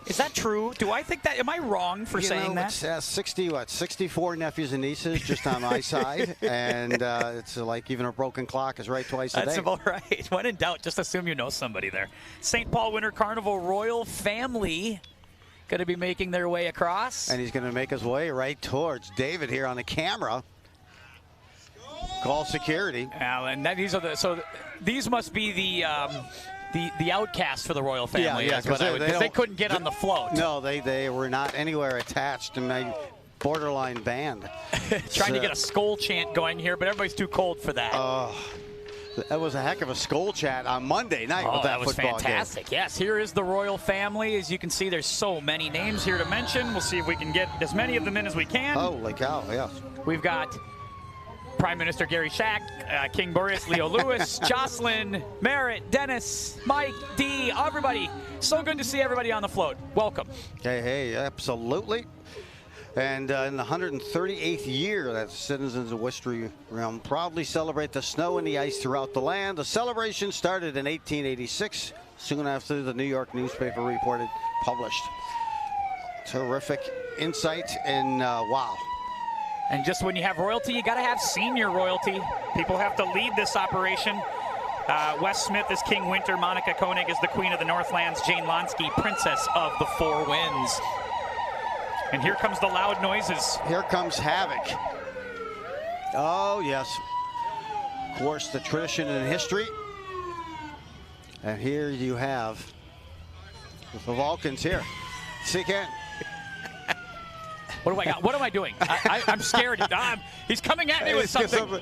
Is that true? Do I think that? Am I wrong for saying that? It's 64 nephews and nieces just on my side, and it's like even a broken clock is right twice a day. That's about right. When in doubt, just assume you know somebody there. St. Paul Winter Carnival royal family going to be making their way across, and he's going to make his way right towards David here on the camera. Call security. And these must be the outcasts for the royal family. Yeah, because they couldn't get on the float. No, they were not anywhere attached, and they borderline banned. Trying to get a skull chant going here, but everybody's too cold for that. That was a heck of a skull chant on Monday night with that was football fantastic. game. Yes, here is the royal family. As you can see, there's so many names here to mention. We'll see if we can get as many of them in as we can. Holy cow, yes. We've got Prime Minister Gary Shack, King Boris, Leo Lewis, Jocelyn, Merritt, Dennis, Mike, Dee, everybody. So good to see everybody on the float. Welcome. Hey, absolutely. And in the 138th year that citizens of Westry Realm proudly celebrate the snow and the ice throughout the land. The celebration started in 1886, soon after the New York newspaper reported published. Terrific insight, and wow. And just when you have royalty, you got to have senior royalty. People have to lead this operation. Wes Smith is King Winter. Monica Koenig is the Queen of the Northlands. Jane Lonsky, Princess of the Four Winds. And here comes the loud noises. Here comes Havoc. Oh, yes. Of course, the tradition and history. And here you have the Vulcans here. See, Ken? What do I got? What am I doing? I'm scared. He's coming at me with something.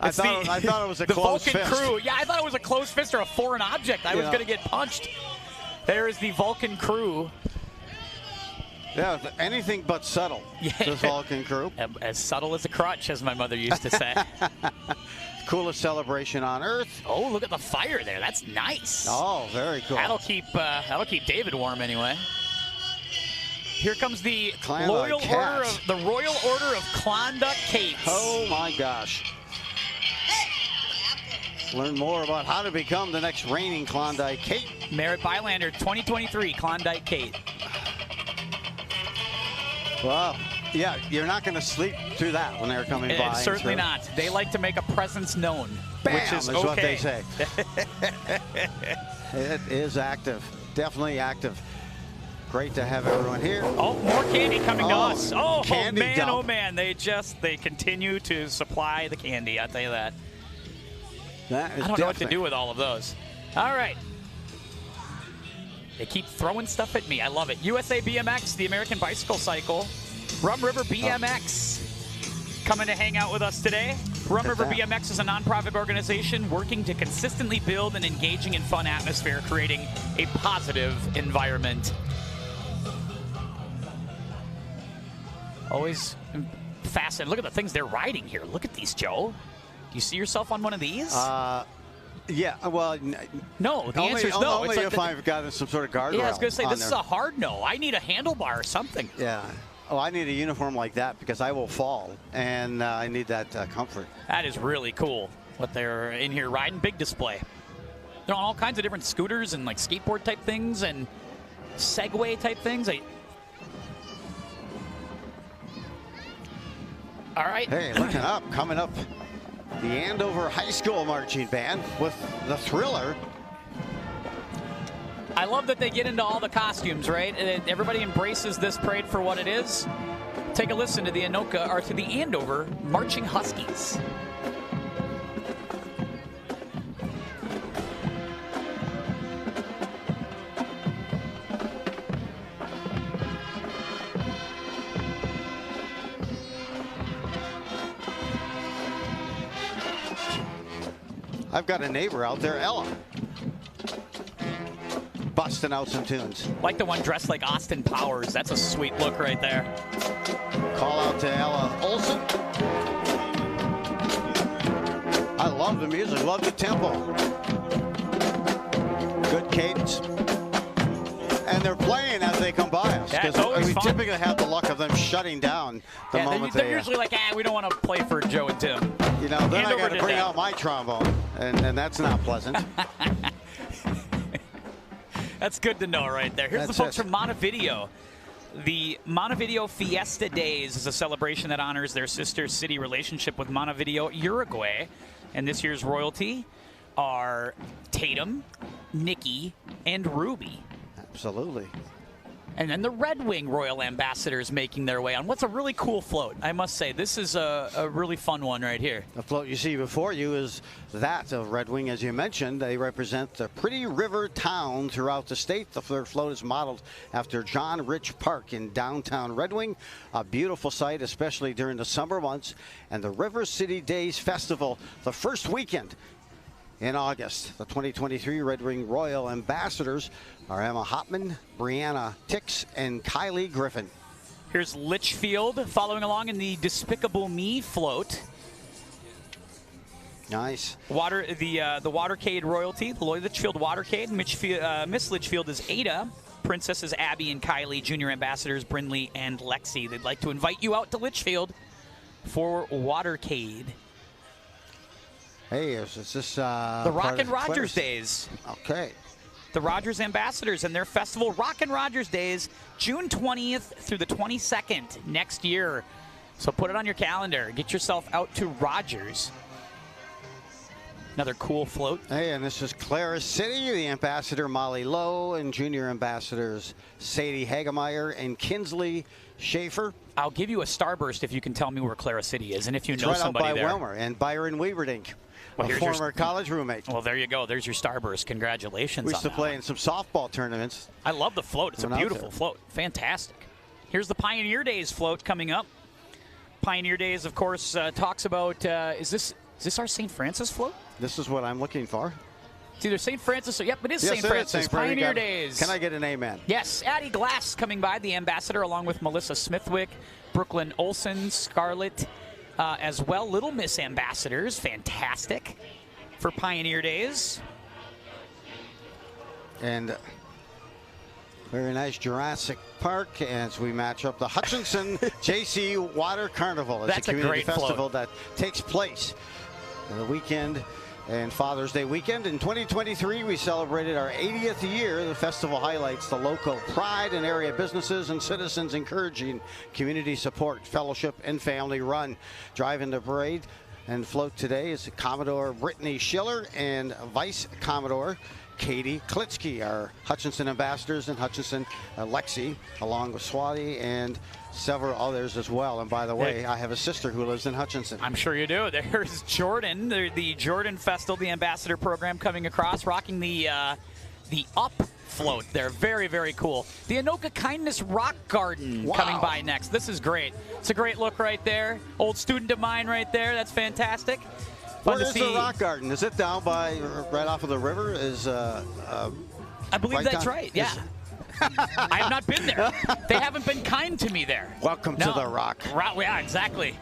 I thought it was a closed fist. The Vulcan crew. Yeah, I thought it was a closed fist or a foreign object. I was going to get punched. There is the Vulcan crew. Yeah, anything but subtle. Yeah. This Vulcan crew. As subtle as a crutch, as my mother used to say. Coolest celebration on Earth. Oh, look at the fire there. That's nice. Oh, very cool. That'll keep David warm anyway. Here comes the Royal Order of Klondike Kates. Oh my gosh. Learn more about how to become the next reigning Klondike Kate. Merritt Bylander 2023 Klondike Kate. Well, yeah, you're not going to sleep through that when they're coming by. Certainly not. They like to make a presence known, Bam, which is what they say. It is active, definitely active. Great to have everyone here. Oh, more candy coming to us. Oh, candy dump. Oh man, they continue to supply the candy, I'll tell you that. I don't know what to do with all of those. All right. They keep throwing stuff at me. I love it. USA BMX, the American Bicycle Cycle. Rum River BMX coming to hang out with us today. Rum River BMX is a nonprofit organization working to consistently build an engaging and fun atmosphere, creating a positive environment. Always fascinating. Look at the things they're riding here. Look at these, Joe. Do you see yourself on one of these? Yeah, well, no. The answer is no. Only if I've got some sort of guardrail. Yeah, I was going to say, this is there. a hard no. I need a handlebar or something. Yeah. Oh, I need a uniform like that because I will fall, and I need that comfort. That is really cool what they're in here riding. Big display. They're on all kinds of different scooters and like skateboard type things and Segway type things. All right. Hey, looking up, coming up, the Andover High School Marching Band with the Thriller. I love that they get into all the costumes, right? Everybody embraces this parade for what it is. Take a listen to the Anoka, or to the Andover Marching Huskies. I've got a neighbor out there, Ella, busting out some tunes. Like the one dressed like Austin Powers. That's a sweet look right there. Call out to Ella Olson. I love the music, love the tempo. Good cadence. And they're playing as they come by us. Because we typically have the luck of them shutting down the moment they're usually like, we don't want to play for Joe and Tim. You know, then I got to bring out my trombone, and that's not pleasant. That's good to know right there. Here's the folks from Montevideo. The Montevideo Fiesta Days is a celebration that honors their sister city relationship with Montevideo, Uruguay. And this year's royalty are Tatum, Nikki, and Ruby. Absolutely. And then the Red Wing Royal Ambassadors making their way on what's a really cool float. I must say, this is a really fun one right here. The float you see before you is that of Red Wing, as you mentioned. They represent the pretty river town throughout the state. The float is modeled after John Rich Park in downtown Red Wing. A beautiful sight, especially during the summer months. And the River City Days Festival, the first weekend in August. The 2023 Red Wing Royal Ambassadors are Emma Hopman, Brianna Tix, and Kylie Griffin. Here's Litchfield following along in the Despicable Me float. Nice. The Watercade royalty, the Litchfield Watercade. Miss Litchfield is Ada. Princess is Abby and Kylie. Junior ambassadors Brinley and Lexi. They'd like to invite you out to Litchfield for Watercade. Hey, is this the Rockin' Rogers Days? Okay. The Rogers Ambassadors and their festival, Rockin' Rogers Days, June 20th through the 22nd next year. So put it on your calendar. Get yourself out to Rogers. Another cool float. Hey, and this is Clara City, the ambassador Molly Lowe, and junior ambassadors Sadie Hagemeyer and Kinsley Schaefer. I'll give you a starburst if you can tell me where Clara City is, and if you know somebody right out by there. Wilmer and Byron Weaverdink, a former college roommate. Well, there you go. There's your starburst. Congratulations. We used to play in some softball tournaments. I love the float. It's a beautiful float. Fantastic. Here's the Pioneer Days float coming up. Pioneer Days, of course, talks about, is this our St. Francis float? This is what I'm looking for. It's either St. Francis or, yep, it is St. Francis. Pioneer Days. Can I get an amen? Yes. Addie Glass coming by, the ambassador, along with Melissa Smithwick, Brooklyn Olson, Scarlett, as well. Little Miss ambassadors. Fantastic for Pioneer Days. And very nice Jurassic Park as we match up the Hutchinson JC Water Carnival. It's a community festival that takes place the weekend and Father's Day weekend. In 2023, we celebrated our 80th year. The festival highlights the local pride in area businesses and citizens, encouraging community support, fellowship, and family run. Driving the parade and float today is Commodore Brittany Schiller and Vice Commodore Katie Klitsky, our Hutchinson ambassadors, and Hutchinson Lexi, along with Swati and several others as well. And by the way, I have a sister who lives in Hutchinson. I'm sure you do. There's Jordan, the Jordan Festival, the ambassador program coming across, rocking the Up float. They're very, very cool. The Anoka Kindness Rock Garden coming by next. This is great. It's a great look right there. Old student of mine right there. That's fantastic. Where is the rock garden? Is it down by right off of the river? I believe that's right. Yeah. I have not been there. They haven't been kind to me there. Welcome to the rock. Yeah, exactly.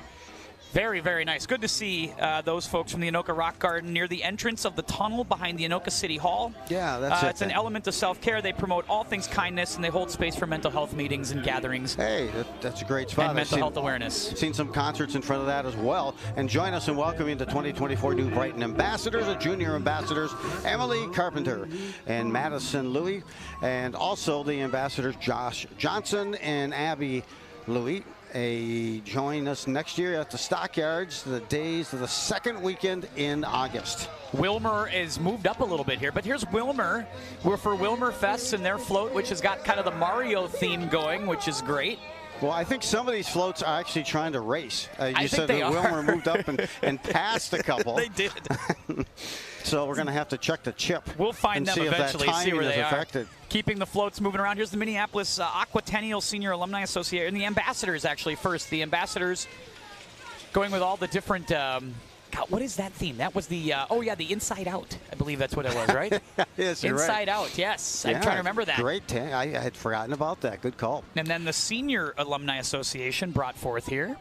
Very, very nice. Good to see those folks from the Anoka Rock Garden near the entrance of the tunnel behind the Anoka City Hall. Yeah, that's it. It's an element of self-care. They promote all things kindness, and they hold space for mental health meetings and gatherings. Hey, that's a great spot. And mental health awareness. Seen some concerts in front of that as well. And join us in welcoming the 2024 New Brighton Ambassadors, the junior ambassadors, Emily Carpenter and Madison Louie, and also the ambassadors Josh Johnson and Abby Louie. Join us next year at the Stockyards, the days of the second weekend in August. Wilmer is moved up a little bit here, but here's Wilmer. We're for Wilmer Fests and their float, which has got kind of the Mario theme going, which is great. Well, I think some of these floats are actually trying to race. You said that Wilmer moved up and passed a couple. They did. So we're going to have to check the chip. We'll find them eventually, see where they are. Keeping the floats moving around. Here's the Minneapolis Aquatennial Senior Alumni Association. And the ambassadors, actually, first. The ambassadors going with all the different... God, what is that theme? That was the... the Inside Out. I believe that's what it was, right? Yes, you're Inside right. Out, yes. Yeah, I'm trying to remember that. Great. I had forgotten about that. Good call. And then the Senior Alumni Association brought forth here.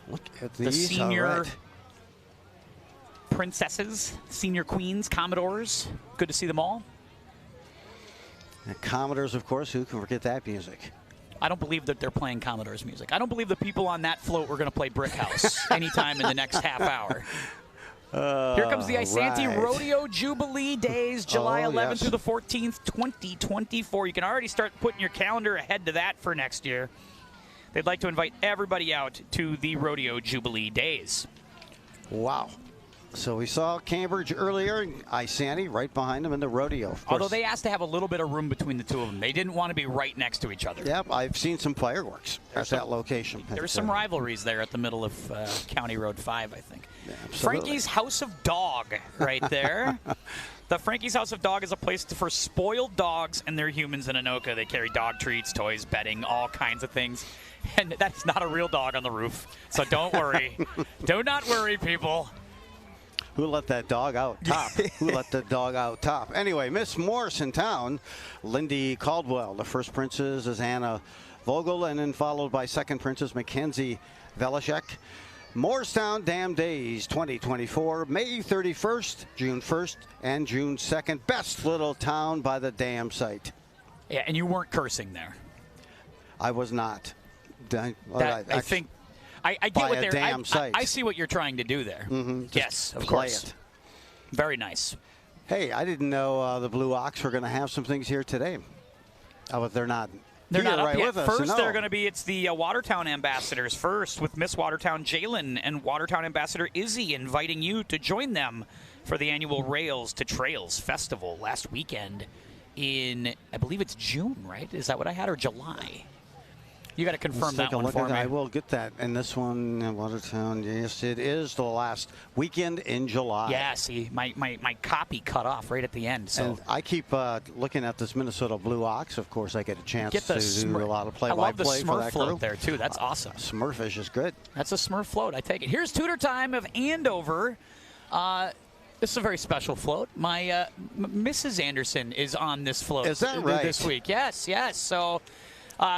Look at these. The Senior Princesses, Senior Queens, Commodores. Good to see them all. And Commodores, of course. Who can forget that music? I don't believe that they're playing Commodores music. I don't believe the people on that float were going to play Brick House anytime in the next half hour. Here comes the Isanti Rodeo Jubilee Days, July 11th through the 14th, 2024. You can already start putting your calendar ahead to that for next year. They'd like to invite everybody out to the Rodeo Jubilee Days. Wow. So we saw Cambridge earlier, and Isanti right behind them in the rodeo. Although they asked to have a little bit of room between the two of them. They didn't want to be right next to each other. Yep, I've seen some fireworks at that location. There's some rivalries there at the middle of County Road 5, I think. Yeah, absolutely. Frankie's House of Dog right there. The Frankie's House of Dog is a place for spoiled dogs and their humans in Anoka. They carry dog treats, toys, bedding, all kinds of things. And that's not a real dog on the roof, so don't worry. Do not worry, people. Who let that dog out top? Who let the dog out top? Anyway, Miss Morse in town, Lindy Caldwell. The first princess is Anna Vogel, and then followed by second princess Mackenzie Velishek. Morristown Dam Days 2024, May 31st, June 1st, and June 2nd. Best little town by the dam site. Yeah, and you weren't cursing there. I was not. I think... I get what they're. I see what you're trying to do there. Mm-hmm. Yes, of course. It. Very nice. Hey, I didn't know the Blue Ox were going to have some things here today. But they're not. They're not up right yet. With us, first, they're going to be. It's the Watertown ambassadors first, with Miss Watertown Jalen and Watertown Ambassador Izzy inviting you to join them for the annual Rails to Trails Festival last weekend in, I believe it's June, right? Is that what I had, or July? You got to confirm that one for me. I will get that. And this one in Watertown, yes, it is the last weekend in July. Yeah, see, my copy cut off right at the end. So and I keep looking at this Minnesota Blue Ox. Of course, I get a chance to do a lot of play-by-play. I love the for Smurf that float group. there, too. That's awesome. Smurfish is good. That's a Smurf float. I take it. Here's Tutor Time of Andover. This is a very special float. My Mrs. Anderson is on this float. Is that right? This week. Yes, yes. So...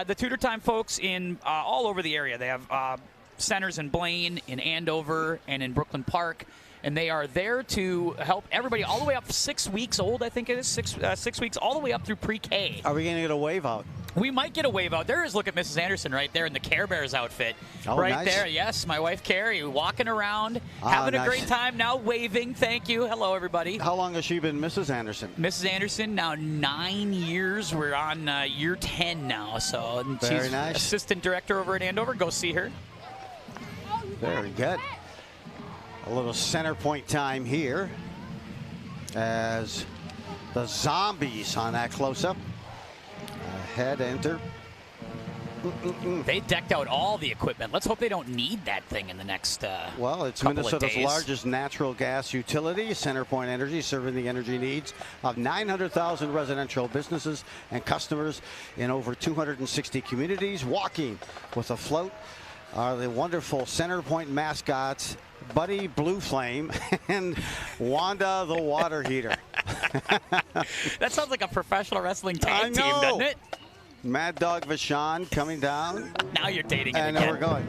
the Tutor Time folks in all over the area. They have centers in Blaine, in Andover, and in Brooklyn Park. And they are there to help everybody all the way up 6 weeks old, I think it is, 6 weeks, all the way up through pre-K. Are we going to get a wave out? We might get a wave out. There is, look at Mrs. Anderson right there in the Care Bears outfit. Oh, right nice. there, yes, my wife Carrie, walking around, having a great time now, waving. Thank you. Hello, everybody. How long has she been Mrs. Anderson? Mrs. Anderson, now 9 years. We're on year 10 now. So Very she's nice. assistant director over at Andover. Go see her. Very good. A little center point time here as the zombies on that close-up. Head enter. They decked out all the equipment. Let's hope they don't need that thing in the next Well, it's couple Minnesota's of days. largest natural gas utility, CenterPoint Energy, serving the energy needs of 900,000 residential businesses and customers in over 260 communities. Walking with a float are the wonderful CenterPoint mascots, Buddy Blue Flame and Wanda the Water Heater. That sounds like a professional wrestling tag team, know. doesn't it? Mad Dog Vachon coming down. Now you're dating it And again. we're going.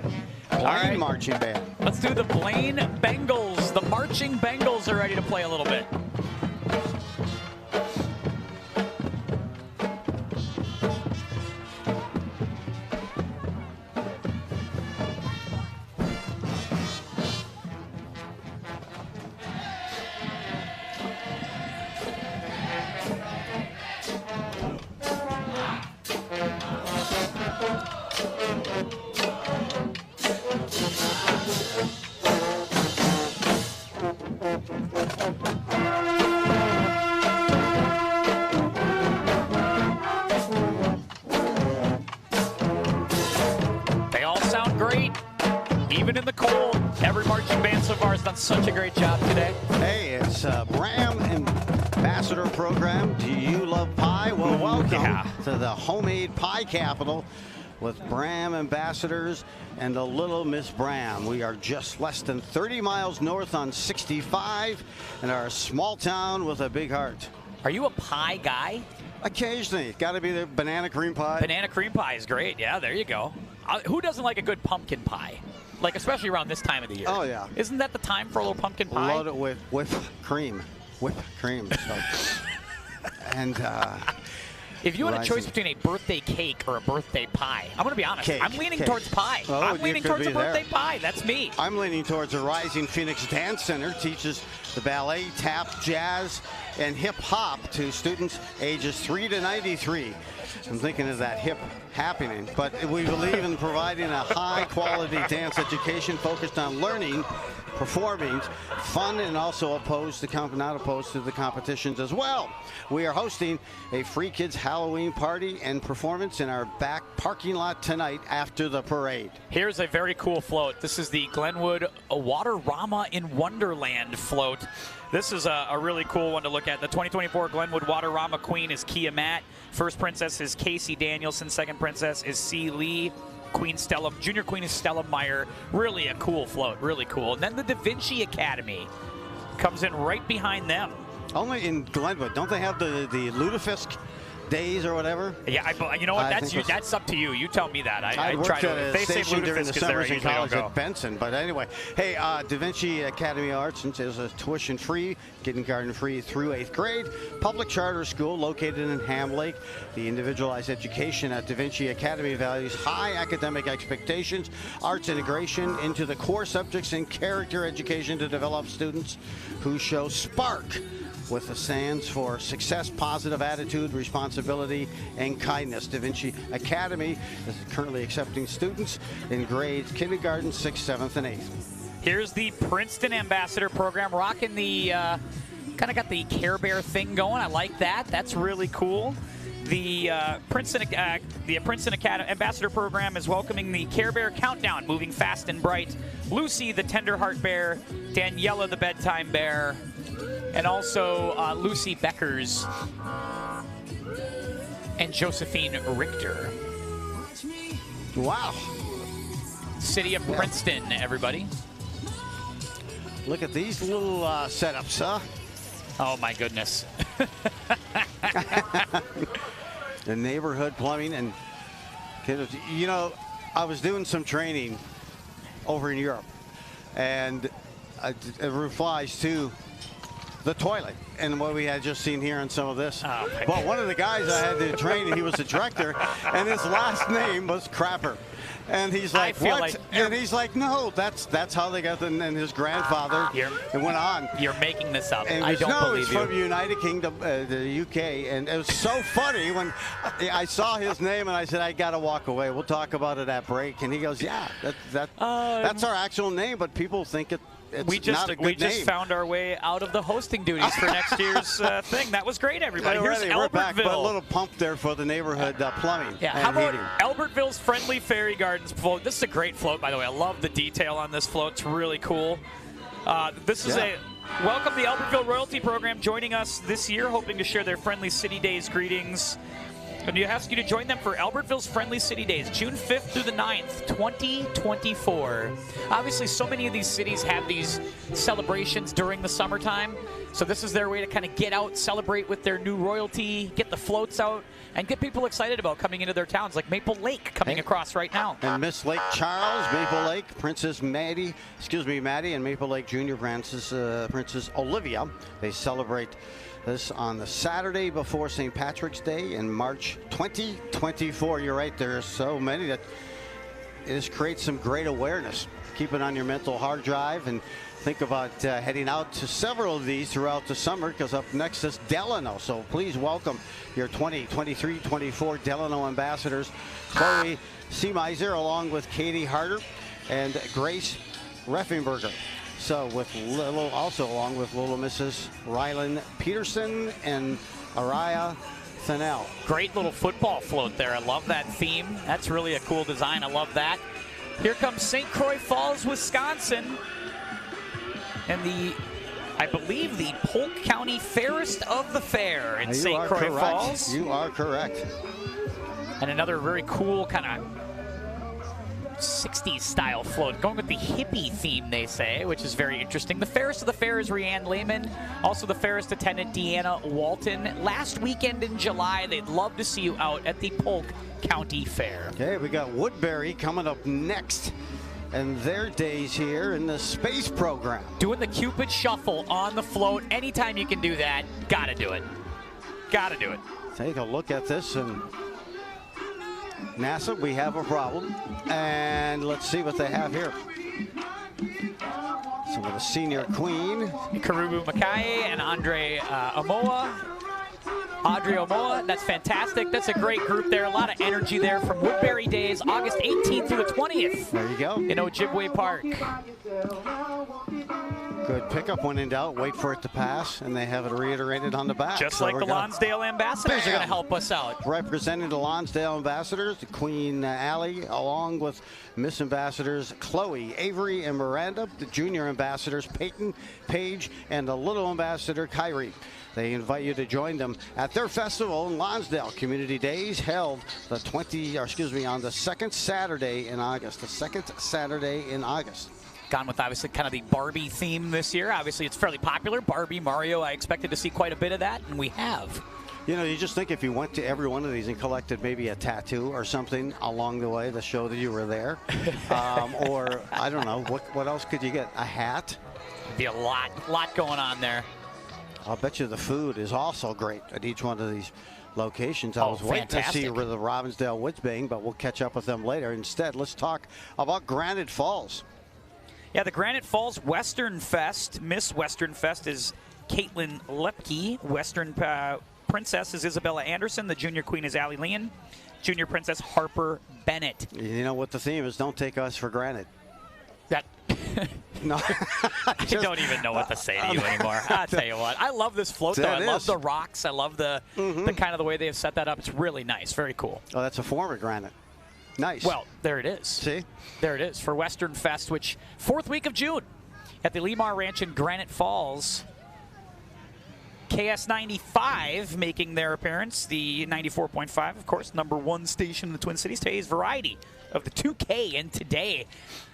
Blaine right. Marching Band. Let's do the Blaine Bengals. The marching Bengals are ready to play a little bit. They all sound great, even in the cold. Every marching band so far has done such a great job today. Hey, it's Bram Ambassador Program. Do you love pie? Well, welcome to the homemade pie capital with Bram Ambassadors and the Little Miss Bram. We are just less than 30 miles north on 65 and are a small town with a big heart. Are you a pie guy? Occasionally, got to be the banana cream pie. Banana cream pie is great. Yeah, there you go. Who doesn't like a good pumpkin pie? Like, especially around this time of the year. Oh, yeah. Isn't that the time for a little pumpkin pie? Load it with whipped cream. Whipped cream. So. And if you had a choice between a birthday cake or a birthday pie, I'm going to be honest. Cake, I'm leaning cake. towards pie. Oh, I'm you leaning could towards be a birthday there. pie. That's me. I'm leaning towards the Rising Phoenix Dance Center, teaches the ballet, tap, jazz, and hip hop to students ages 3 to 93. I'm thinking of that hip happening, but we believe in providing a high quality dance education focused on learning, performing, fun, and also not opposed to the competitions as well. We are hosting a free kids Halloween party and performance in our back parking lot tonight after the parade. Here's a very cool float. This is the Glenwood Waterama in Wonderland float. This is a really cool one to look at. The 2024 Glenwood Waterama Queen is Kia Matt. First princess is Casey Danielson. Second princess is C. Lee. Queen Stella, Junior Queen is Stella Meyer. Really a cool float, really cool. And then the Da Vinci Academy comes in right behind them. Only in Glenwood. Don't they have the lutefisk days or whatever? Yeah, you know what? That's up to you. You tell me that. I I worked try to. at a If they say station during the lutefisk is there, I summers in usually don't college go. at Benson. But anyway, hey, Da Vinci Academy of Arts is a tuition-free, kindergarten-free through 8th grade public charter school located in Ham Lake. The individualized education at Da Vinci Academy values high academic expectations, arts integration into the core subjects, and character education to develop students who show spark with the stands for success, positive attitude, responsibility, and kindness. Da Vinci Academy is currently accepting students in grades kindergarten, 6th, 7th, and 8th. Here's the Princeton Ambassador Program, rocking the, kind of got the Care Bear thing going. I like that. That's really cool. The Princeton Academy Ambassador Program is welcoming the Care Bear Countdown, moving fast and bright. Lucy, the Tender Heart Bear, Daniela, the Bedtime Bear, and also Lucy Beckers and Josephine Richter. Wow. City of Princeton, everybody. Look at these little setups, huh? Oh, my goodness. The neighborhood plumbing. And, you know, I was doing some training over in Europe, and it refers to the toilet and what we had just seen here on some of this. But one of the guys I had to train, he was the director, and his last name was Crapper. And he's like, what? And he's like, no, that's how they got them. And his grandfather, and went on. You're making this up. And I don't believe it's you. from United Kingdom, the UK. And it was so funny when I saw his name and I said, I got to walk away. We'll talk about it at break. And he goes, yeah, that's our actual name, but people think it's not a good we just name. found our way out of the hosting duties for next year's thing. That was great, everybody. Here's We're back, but a Albertville. little pump there for the neighborhood plumbing. Yeah, and how about heating. Albertville's Friendly Fairy Gardens float? This is a great float, by the way. I love the detail on this float. It's really cool. This is welcome the Albertville Royalty Program joining us this year, hoping to share their Friendly City Days greetings. And we ask you to join them for Albertville's Friendly City Days, June 5th through the 9th, 2024. Obviously, so many of these cities have these celebrations during the summertime. So this is their way to kind of get out, celebrate with their new royalty, get the floats out, and get people excited about coming into their towns, like Maple Lake coming across right now. And Miss Lake Charles, Maple Lake, Maddie, and Maple Lake Junior Princess Olivia. They celebrate this on the Saturday before St. Patrick's Day in March 2024. You're right, there are so many that it just creates some great awareness. Keep it on your mental hard drive and think about heading out to several of these throughout the summer, because up next is Delano. So please welcome your 2023-24 Delano ambassadors, Chloe Seemeiser, along with Katie Harder and Grace Reffenberger. So with along with little Mrs. Rylan Peterson and Araya Thanel. Great little football float there. I love that theme. That's really a cool design. I love that. Here comes St. Croix Falls, Wisconsin. And I believe the Polk County Fairest of the Fair in St. Croix Falls. You are correct. And another very cool kind of 60s style float, going with the hippie theme, they say, which is very interesting. The fairest of the fair is Rianne Lehman, also the fairest attendant Deanna Walton. Last weekend in July, they'd love to see you out at the Polk County Fair. Okay, we got Woodbury coming up next, and their days here in the space program. Doing the Cupid Shuffle on the float. Anytime you can do that, gotta do it. Gotta do it. Take a look at this, and NASA, we have a problem. And let's see what they have here. Some of the senior queen. Karubu Makai and Audrey Omoa, that's fantastic. That's a great group there. A lot of energy there from Woodbury Days, August 18th through the 20th. There you go. In Ojibwe Park. Good pickup when in doubt. Wait for it to pass, and they have it reiterated on the back. Just so like the Lonsdale Ambassadors are going to help us out. Representing the Lonsdale Ambassadors, the Queen Allie, along with Miss Ambassadors Chloe, Avery, and Miranda. The Junior Ambassadors Peyton, Paige, and the Little Ambassador Kyrie. They invite you to join them at their festival in Lonsdale. Community Days held on the second Saturday in August. Gone with obviously kind of the Barbie theme this year. Obviously, it's fairly popular. Barbie, Mario, I expected to see quite a bit of that, and we have. You know, you just think if you went to every one of these and collected maybe a tattoo or something along the way to show that you were there, or I don't know, what else could you get? A hat? Be a lot going on there. I'll bet you the food is also great at each one of these locations. I was waiting to see where the Robbinsdale Woods being, but we'll catch up with them later. Instead, let's talk about Granite Falls. Yeah, the Granite Falls Western Fest. Miss Western Fest is Caitlin Lepke. Western Princess is Isabella Anderson. The Junior Queen is Allie Leon. Junior Princess Harper Bennett. You know what the theme is? Don't take us for granted. That. No. I don't even know what to say to you anymore. I'll tell you what. I love this float, though. I love the rocks. I love the kind of the way they have set that up. It's really nice. Very cool. Oh, that's a form of granite. Nice. Well, there it is. See? There it is for Western Fest, which 4th week of June at the Lemar Ranch in Granite Falls. KS95 making their appearance. The 94.5, of course, #1 station in the Twin Cities. Today's variety of the 2K, and today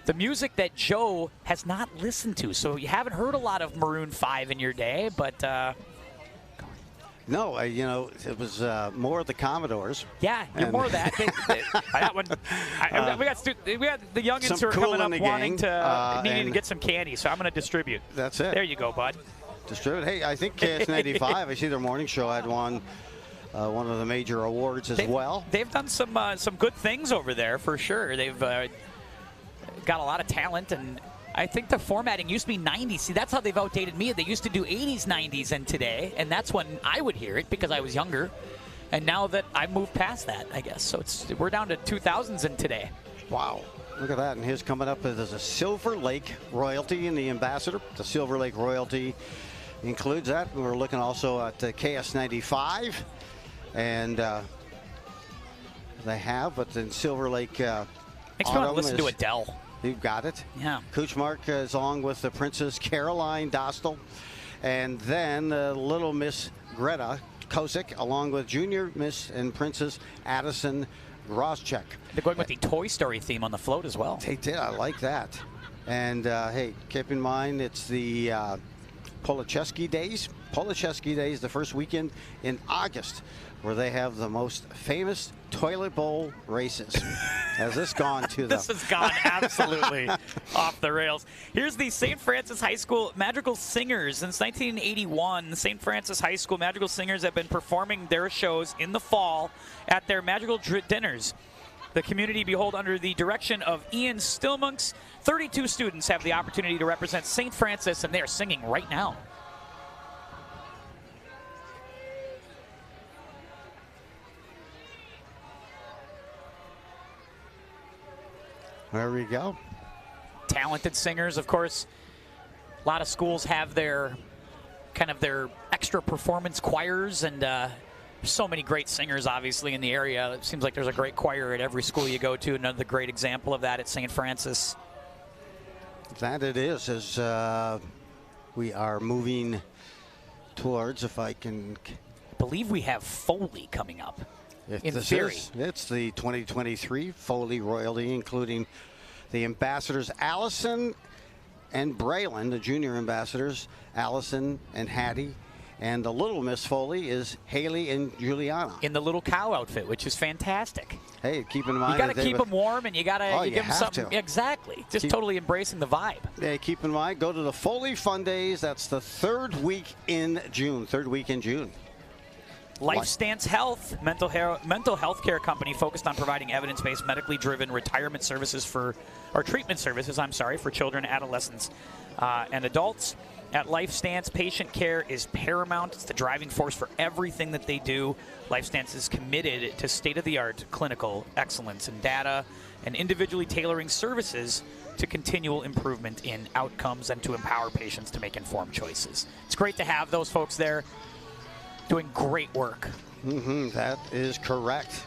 the music that Joe has not listened to. So you haven't heard a lot of Maroon 5 in your day, but no, you know, it was more of the Commodores. Yeah, you're more of that. That one, we got the youngins who are coming up wanting to needing to get some candy, so I'm going to distribute. That's it. There you go, bud. Distribute. Hey, I think KS95, I see their morning show had won one of the major awards as well. They've done some good things over there for sure. They've got a lot of talent, and I think the formatting used to be 90s. See, that's how they've outdated me. They used to do 80s, 90s, and today, and that's when I would hear it because I was younger. And now that I've moved past that, I guess. So we're down to 2000s and today. Wow. Look at that. And here's coming up, there's a Silver Lake royalty in the ambassador. The Silver Lake royalty includes that. We're looking also at KS95. And they have, but then Silver Lake Makes me want to listen to Adele. You've got it. Yeah. Kuchmark is along with the Princess Caroline Dostal. And then Little Miss Greta Kosick, along with Junior Miss and Princess Addison Groschek. They're going with the Toy Story theme on the float as well. They did. I like that. And, hey, keep in mind, it's the Polacheski Days. Polacheski Days, the first weekend in August, where they have the most famous toilet bowl races. Has this gone to This has gone absolutely off the rails. Here's the St. Francis High School Magical Singers. Since 1981, the St. Francis High School Magical Singers have been performing their shows in the fall at their magical dinners. The community behold under the direction of Ian Stillmonks. 32 students have the opportunity to represent St. Francis, and they are singing right now. There we go. Talented singers, of course. A lot of schools have their kind of their extra performance choirs, and so many great singers, obviously, in the area. It seems like there's a great choir at every school you go to. Another great example of that at St. Francis. That it is, as we are moving towards, if I can... I believe we have Foley coming up. In theory. It's the 2023 Foley royalty, including the ambassadors Allison and Braylon, the junior ambassadors, Allison and Hattie. And the little Miss Foley is Haley and Juliana. In the little cow outfit, which is fantastic. Hey, keep in mind... You got to keep them warm, and you got to give them something. To. Exactly. Just totally embracing the vibe. Hey, keep in mind, go to the Foley Fun Days. That's the third week in June. LifeStance Health, mental health care company focused on providing evidence-based, medically driven retirement services treatment services, for children, adolescents, and adults. At LifeStance, patient care is paramount. It's the driving force for everything that they do. LifeStance is committed to state-of-the-art clinical excellence in data and individually tailoring services to continual improvement in outcomes and to empower patients to make informed choices. It's great to have those folks there doing great work. That is correct.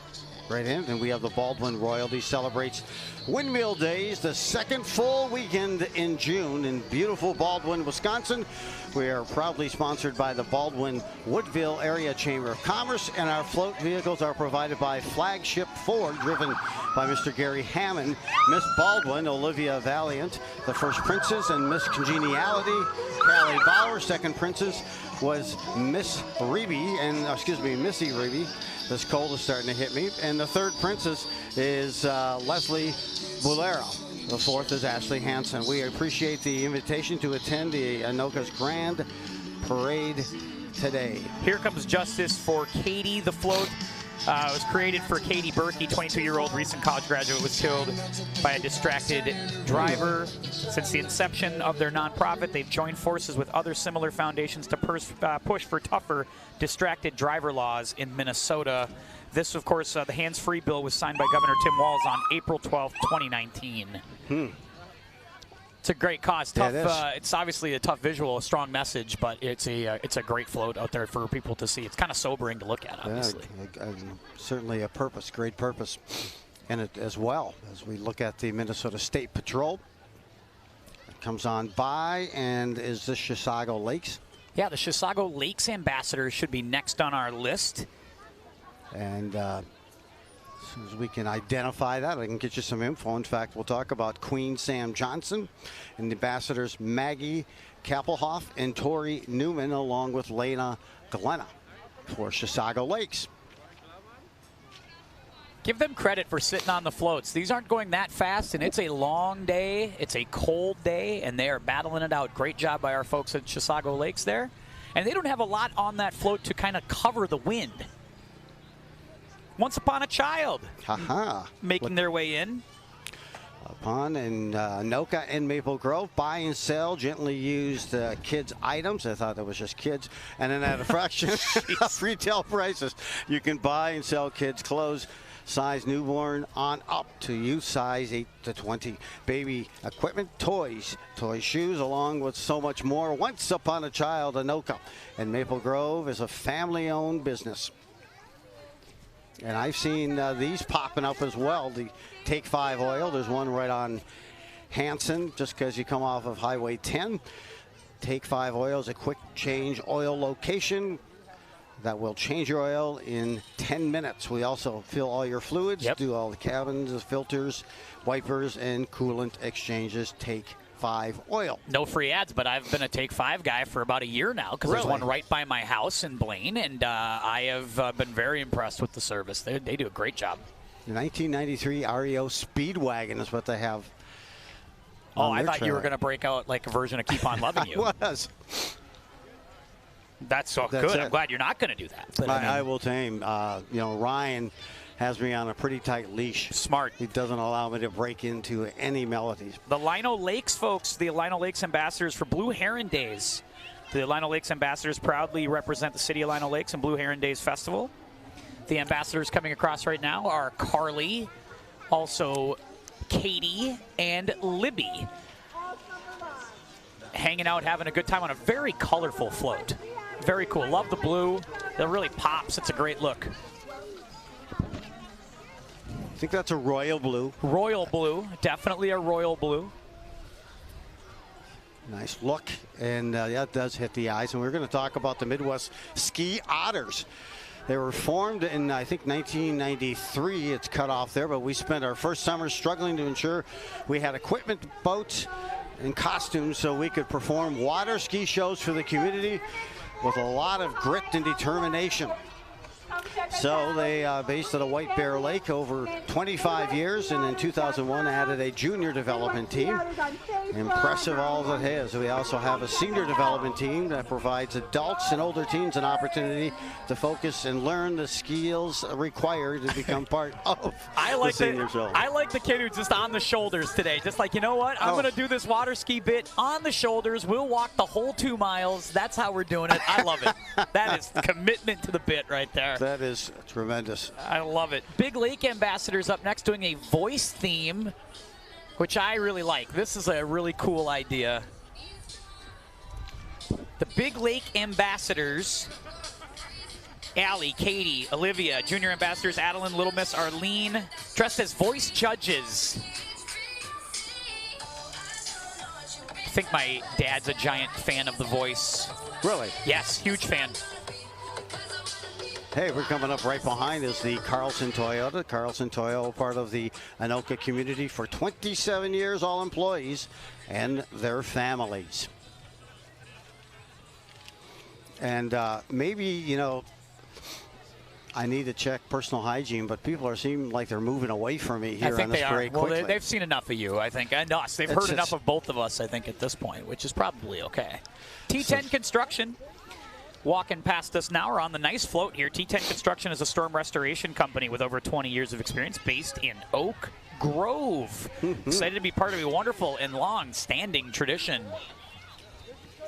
Right in, and we have the Baldwin Royalty celebrates Windmill Days, the second full weekend in June in beautiful Baldwin, Wisconsin. We are proudly sponsored by the Baldwin Woodville Area Chamber of Commerce, and our float vehicles are provided by Flagship Ford, driven by Mr. Gary Hammond. Miss Baldwin, Olivia Valiant, the first princess, and Miss Congeniality, Callie Bauer. Second princess was Missy Reeby. This cold is starting to hit me. And the third princess is Leslie Bulera. The fourth is Ashley Hansen. We appreciate the invitation to attend the Anoka's Grand Parade today. Here comes justice for Katie. The float was created for Katie Berkey, 22-year-old recent college graduate, was killed by a distracted driver. Since the inception of their nonprofit, they've joined forces with other similar foundations to push for tougher distracted driver laws in Minnesota. This, of course, the hands-free bill was signed by Governor Tim Walz on April 12, 2019. It's a great cause. Tough. Yeah, it's obviously a tough visual, a strong message, but it's a great float out there for people to see. It's kind of sobering to look at, obviously. Certainly a purpose, great purpose in it as well. As we look at the Minnesota State Patrol, it comes on by, and is the Chisago Lakes. Yeah, the Chisago Lakes ambassadors should be next on our list. And as soon as we can identify that, I can get you some info. In fact, we'll talk about Queen Sam Johnson and the ambassadors Maggie Kappelhoff and Tori Newman, along with Lena Glenna for Chisago Lakes. Give them credit for sitting on the floats. These aren't going that fast, and it's a long day. It's a cold day, and they are battling it out. Great job by our folks at Chisago Lakes there. And they don't have a lot on that float to kind of cover the wind. Once Upon a Child making their way in. Upon in Anoka and Maple Grove, buy and sell gently used kids items. I thought that was just kids. And then at a fraction of retail prices, you can buy and sell kids clothes, size newborn on up to youth size 8 to 20. Baby equipment, toys, toy shoes, along with so much more. Once upon a child, Anoka and Maple Grove is a family-owned business. And I've seen these popping up as well. The Take 5 oil. There's one right on Hanson, just because you come off of Highway 10. Take 5 oil is a quick change oil location that will change your oil in 10 minutes. We also fill all your fluids, do all the cabins, filters, wipers, and coolant exchanges. Take 5 oil. No free ads, but I've been a Take 5 guy for about a year now because there's one right by my house in Blaine, and I have been very impressed with the service. They do a great job. The 1993 REO Speedwagon is what they have. Oh, I thought you were going to break out like a version of Keep On Loving You. I was. That's so good. I'm glad you're not going to do that. But I will tame. You know, Ryan has me on a pretty tight leash. Smart. He doesn't allow me to break into any melodies. The Lino Lakes folks, the Lino Lakes ambassadors for Blue Heron Days. The Lino Lakes ambassadors proudly represent the city of Lino Lakes and Blue Heron Days Festival. The ambassadors coming across right now are Carly, also Katie, and Libby. Hanging out, having a good time on a very colorful float. Very cool. Love the blue. It really pops. It's a great look. I think that's a royal blue. Royal blue. Definitely a royal blue. Nice look. And that does hit the eyes. And we're going to talk about the Midwest Ski Otters. They were formed in, I think, 1993. It's cut off there, but we spent our first summer struggling to ensure we had equipment, boats, and costumes so we could perform water ski shows for the community with a lot of grit and determination. So they based at a White Bear Lake over 25 years, and in 2001 added a junior development team. Impressive all that has. We also have a senior development team that provides adults and older teens an opportunity to focus and learn the skills required to become part of the senior show. I like the kid who's just on the shoulders today. Just like, you know what? I'm going to do this water ski bit on the shoulders. We'll walk the whole 2 miles. That's how we're doing it. I love it. That is commitment to the bit right there. That is tremendous. I love it. Big Lake Ambassadors up next doing a voice theme, which I really like. This is a really cool idea. The Big Lake Ambassadors, Allie, Katie, Olivia, Junior Ambassadors, Adeline, Little Miss Arlene, dressed as voice judges. I think my dad's a giant fan of The Voice. Really? Yes, huge fan. Hey, we're coming up right behind is the Carlson Toyota. Carlson Toyota, part of the Anoka community for 27 years, all employees and their families. And maybe, you know, I need to check personal hygiene, but people seem like they're moving away from me here on this parade quickly. Well, they've seen enough of you, I think, and us. They've heard enough of both of us, I think, at this point, which is probably okay. T10 Construction. Walking past us now, we're on the nice float here. T10 Construction is a storm restoration company with over 20 years of experience based in Oak Grove. Excited to be part of a wonderful and long-standing tradition.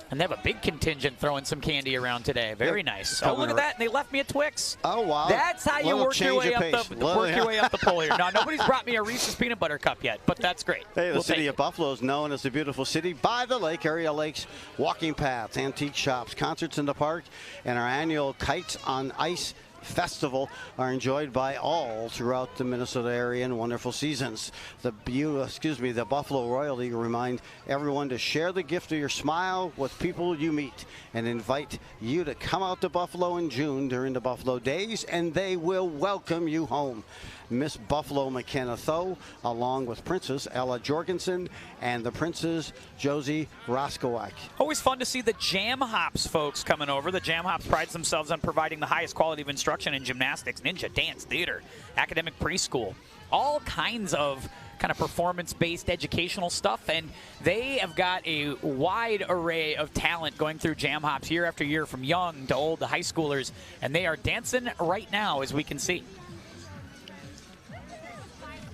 And they have a big contingent throwing some candy around today. Very nice. Oh, look at that. And they left me a Twix. Oh, wow. That's how you work your way up the pole here. Now, nobody's brought me a Reese's Peanut Butter Cup yet, but that's great. Hey, the city of Buffalo is known as the beautiful city by the lake, area lakes, walking paths, antique shops, concerts in the park, and our annual Kites on Ice Festival are enjoyed by all throughout the Minnesota area in wonderful seasons. The Buffalo Royalty remind everyone to share the gift of your smile with people you meet and invite you to come out to Buffalo in June during the Buffalo Days, and they will welcome you home. Miss Buffalo McKenna Tho, along with Princess Ella Jorgensen and the Princess Josie Roskowak. Always fun to see the Jam Hops folks coming over. The Jam Hops prides themselves on providing the highest quality of instruction in gymnastics, ninja, dance, theater, academic preschool, all kinds of kind of performance-based educational stuff, and they have got a wide array of talent going through Jam Hops year after year, from young to old to high schoolers, and they are dancing right now, as we can see.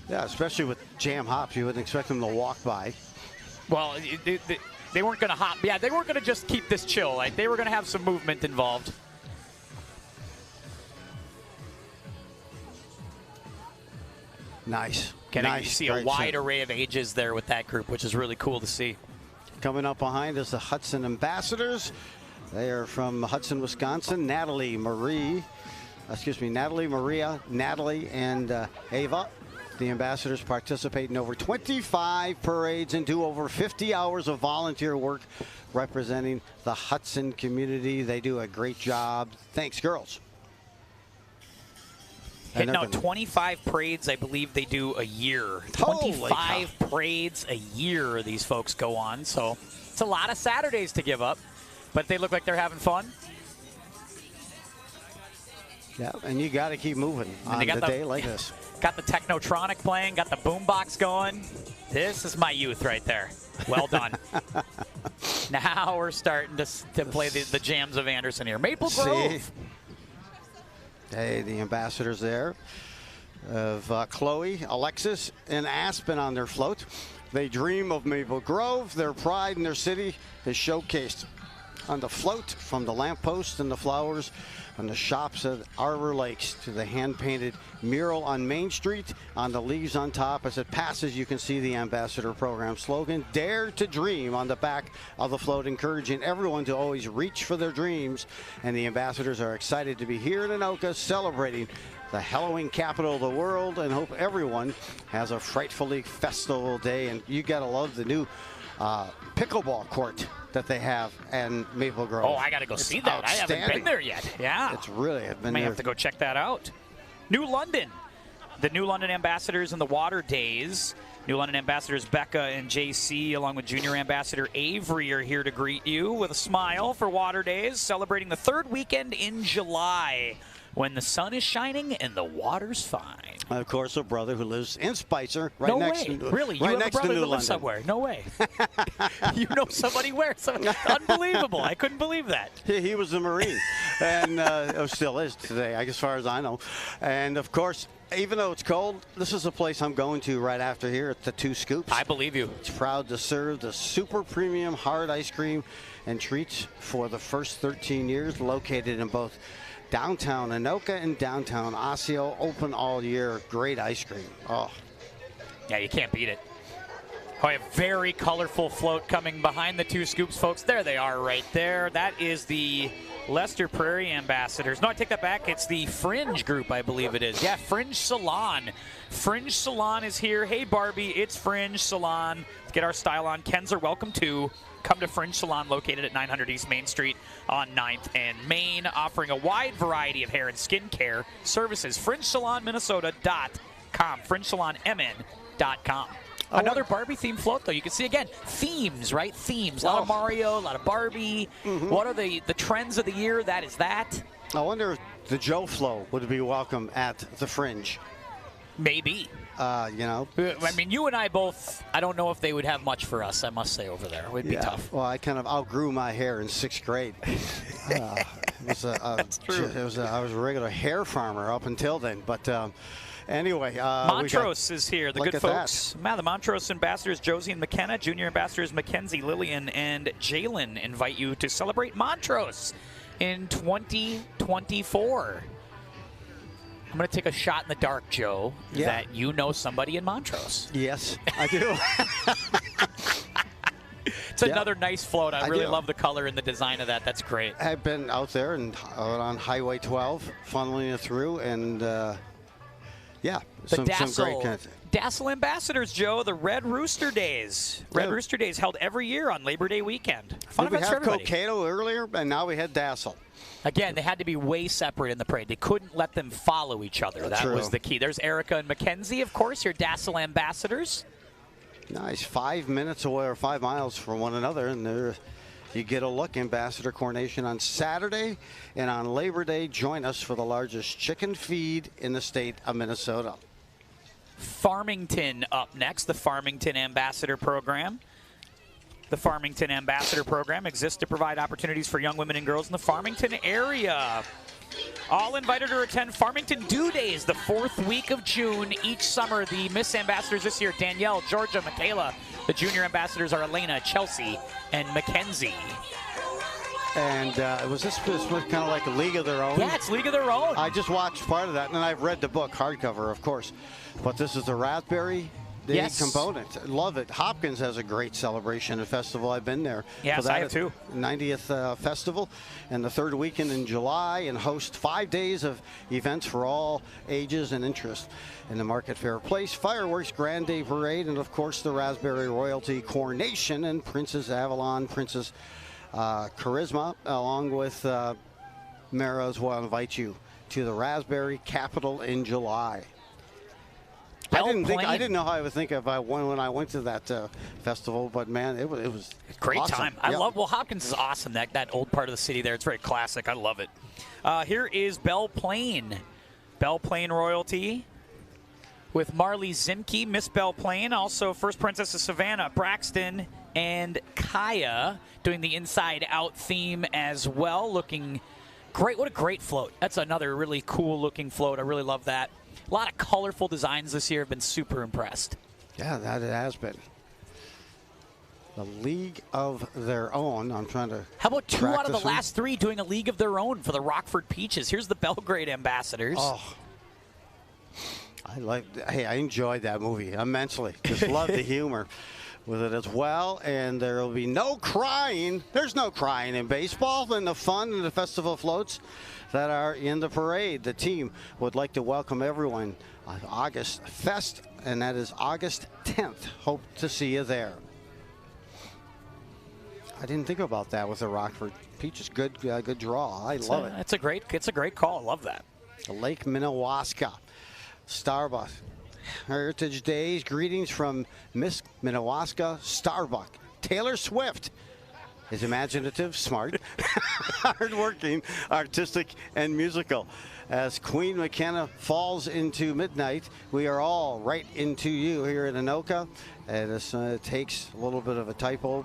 Yeah, especially with Jam Hops, you wouldn't expect them to walk by. Well, they weren't going to hop. Yeah, they weren't going to just keep this chill. Like, they were going to have some movement involved. Nice. You see a wide array of ages there with that group, which is really cool to see. Coming up behind us, the Hudson Ambassadors. They are from Hudson, Wisconsin. Natalie, Maria, Natalie, and Ava. The ambassadors participate in over 25 parades and do over 50 hours of volunteer work representing the Hudson community. They do a great job. Thanks, girls. Hitting out 25 parades, I believe they do a year. 25 parades a year these folks go on. So it's a lot of Saturdays to give up, but they look like they're having fun. Yeah, and you got to keep moving on a day like this. Got the Technotronic playing, got the boombox going. This is my youth right there. Well done. Now we're starting to play the jams of Anderson here. Maple Grove. Hey, the ambassadors there of Chloe, Alexis, and Aspen on their float. They dream of Maple Grove. Their pride in their city is showcased on the float, from the lampposts and the flowers on the shops at Arbor Lakes to the hand-painted mural on Main Street on the leaves on top. As it passes, you can see the ambassador program slogan, Dare to Dream, on the back of the float, encouraging everyone to always reach for their dreams. And the ambassadors are excited to be here in Anoka celebrating the Halloween capital of the world, and hope everyone has a frightfully festival day. And you gotta love the new pickleball court that they have in Maple Grove. Oh, I got to go see that. I haven't been there yet. Yeah. It's really, I've been May there. have to go check that out. New London. The New London Ambassadors in the Water Days. New London Ambassadors Becca and JC, along with Junior Ambassador Avery, are here to greet you with a smile for Water Days, celebrating the third weekend in July, when the sun is shining and the water's fine. Of course, a brother who lives in Spicer, No way. Really? You have a brother that lives somewhere? No way. You know somebody where? Unbelievable. I couldn't believe that. He was a Marine, and still is today, as far as I know. And, of course, even though it's cold, this is a place I'm going to right after here at the Two Scoops. I believe you. It's proud to serve the super premium hard ice cream and treats for the first 13 years, located in both downtown Anoka and downtown Osseo, open all year. Great ice cream. Oh. Yeah, you can't beat it. Oh, a very colorful float coming behind the Two Scoops, folks. There they are right there. That is the Lester Prairie Ambassadors. No, I take that back. It's the Fringe group, I believe it is. Yeah, Fringe Salon. Fringe Salon is here. Hey, Barbie, it's Fringe Salon. Let's get our style on. Kenzer, welcome to. Come to Fringe Salon, located at 900 East Main Street on 9th and Main, offering a wide variety of hair and skin care services. FringeSalonMinnesota.com. FringeSalonMN.com. Another Barbie-themed float, though. You can see, again, themes, right? Themes. A lot of Mario, a lot of Barbie. Mm-hmm. What are the trends of the year? That is that. I wonder if the Joe Flow would be welcome at the Fringe. Maybe. I mean, you and I both, I don't know if they would have much for us, I must say, over there. It would be tough. Well, I kind of outgrew my hair in 6th grade. That's true. I was a regular hair farmer up until then. But anyway. Montrose is here, the good folks. The Montrose Ambassadors, Josie and McKenna. Junior Ambassadors, Mackenzie, Lillian, and Jalen invite you to celebrate Montrose in 2024. I'm going to take a shot in the dark, Joe, that you know somebody in Montrose. Yes, I do. It's another nice float. I really love the color and the design of that. That's great. I've been out there and on Highway 12, funneling it through, and some great Dassel Ambassadors, Joe, the Red Rooster Days. Red Rooster Days held every year on Labor Day weekend. Fun events for everybody. We had Cokato earlier, and now we had Dassel. Again, they had to be way separate in the parade. They couldn't let them follow each other. That was the key. There's Erica and Mackenzie, of course, your Dassel Ambassadors. Nice. 5 minutes away or 5 miles from one another, and there you get a look. Ambassador coronation on Saturday, and on Labor Day, join us for the largest chicken feed in the state of Minnesota. Farmington up next, the Farmington Ambassador Program. The Farmington Ambassador Program exists to provide opportunities for young women and girls in the Farmington area. All invited to attend Farmington Dew Days the 4th week of June each summer. The Miss Ambassadors this year, Danielle, Georgia, Michaela. The Junior Ambassadors are Elena, Chelsea, and Mackenzie. And was this was kind of like a League of Their Own? Yeah, it's League of Their Own. I just watched part of that, and I've read the book, hardcover, of course. But this is the Raspberry Day component. Love it. Hopkins has a great celebration and festival. I've been there. Yes, for that I have too. 90th festival, and the third weekend in July, and host 5 days of events for all ages and interests in the Market Fair Place. Fireworks, Grande Parade, and of course the Raspberry Royalty Coronation and Princess Avalon, Princess Charisma, along with Mara's will invite you to the Raspberry Capital in July. I didn't know how I would think if I went when I went to that festival, but man, it was great awesome. time. I love. Well, Hopkins is awesome. That old part of the city there. It's very classic. I love it. Here is Belle Plaine Royalty with Marley Zimke, Miss Belle Plaine, also First Princess of Savannah, Braxton, and Kaya doing the Inside Out theme as well. Looking great. What a great float. That's another really cool looking float. I really love that. A lot of colorful designs this year. I've been super impressed. Yeah, that it has been. The League of Their Own. I'm trying to. How about 2 out of the last 3 doing a League of Their Own for the Rockford Peaches? Here's the Belgrade Ambassadors. Oh. I enjoyed that movie immensely. Just love the humor with it as well. And there will be no crying. There's no crying in baseball. And the fun and the festival floats that are in the parade. The team would like to welcome everyone on August Fest, and that is August 10th. Hope to see you there. I didn't think about that with the Rockford Peaches. Good draw. I love it. It's a great call. I love that. Lake Minnewaska, Starbuck, Heritage Days. Greetings from Miss Minnewaska, Starbuck. Taylor Swift is imaginative, smart, hardworking, artistic, and musical. As Queen McKenna falls into midnight, we are all right into you here in Anoka. And this takes a little bit of a typo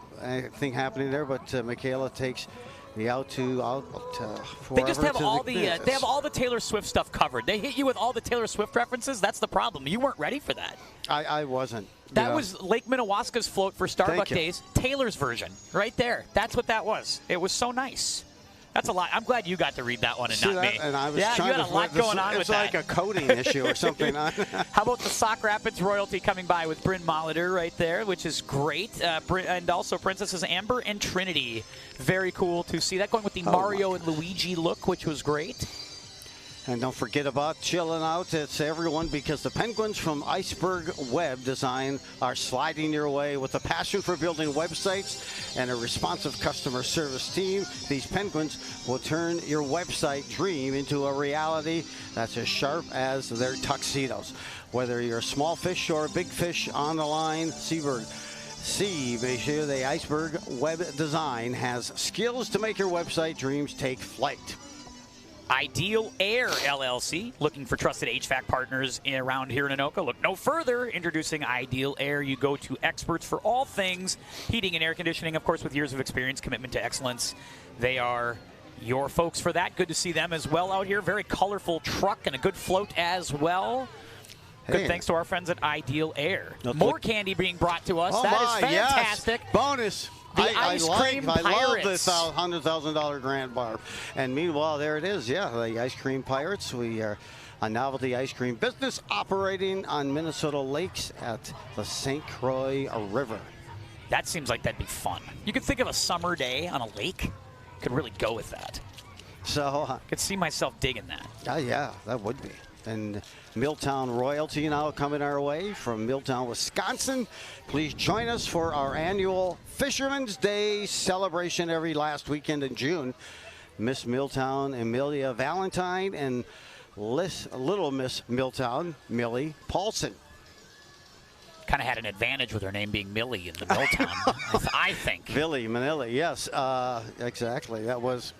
thing happening there, but Michaela takes me out to they just have all the they have all the Taylor Swift stuff covered. They hit you with all the Taylor Swift references. That's the problem. You weren't ready for that. I wasn't. That was Lake Minnewaska's float for Starbuck Days. Taylor's version, right there. That's what that was. It was so nice. That's a lot. I'm glad you got to read that one and not me. And I was trying you had a lot going on with that. It's like a coding issue or something. How about the Sauk Rapids Royalty coming by with Bryn Molitor right there, which is great. And also Princesses Amber and Trinity. Very cool to see that going with the Mario and Luigi look, which was great. And don't forget about chilling out. It's everyone, because the penguins from Iceberg Web Design are sliding your way with a passion for building websites and a responsive customer service team. These penguins will turn your website dream into a reality that's as sharp as their tuxedos. Whether you're a small fish or a big fish on the line, Seabird. Make sure the Iceberg Web Design has skills to make your website dreams take flight. Ideal Air LLC, looking for trusted HVAC partners around here in Anoka. Look no further. Introducing Ideal Air. You go to experts for all things heating and air conditioning, of course, with years of experience, commitment to excellence. They are your folks for that. Good to see them as well out here. Very colorful truck and a good float as well. Good thanks to our friends at Ideal Air. More candy being brought to us. That is fantastic. Yes. Bonus. I love this $100,000 grand bar. And meanwhile, there it is. Yeah, the Ice Cream Pirates. We are a novelty ice cream business operating on Minnesota lakes at the St. Croix River. That seems like that'd be fun. You could think of a summer day on a lake. Could really go with that. So I could see myself digging that. Yeah, that would be. And Milltown Royalty now coming our way from Milltown, Wisconsin. Please join us for our annual Fisherman's Day celebration every last weekend in June. Miss Milltown, Amelia Valentine, and Little Miss Milltown, Millie Paulson. Kind of had an advantage with her name being Millie in the Milltown, I think. Millie Manili, yes, exactly. That was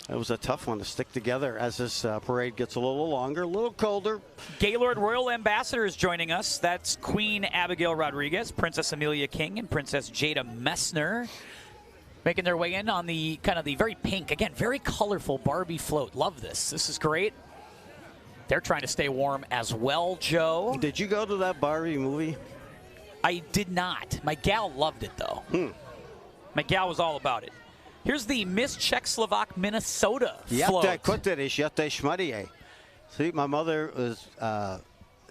a tough one to stick together as this parade gets a little longer, a little colder. Gaylord Royal Ambassador is joining us. That's Queen Abigail Rodriguez, Princess Amelia King, and Princess Jada Messner, making their way in on the kind of the very pink, again, very colorful Barbie float. Love this. This is great. They're trying to stay warm as well, Joe. Did you go to that Barbie movie? I did not. My gal loved it, though. My gal was all about it. Here's the Miss Czechoslovak Minnesota float. See, my mother was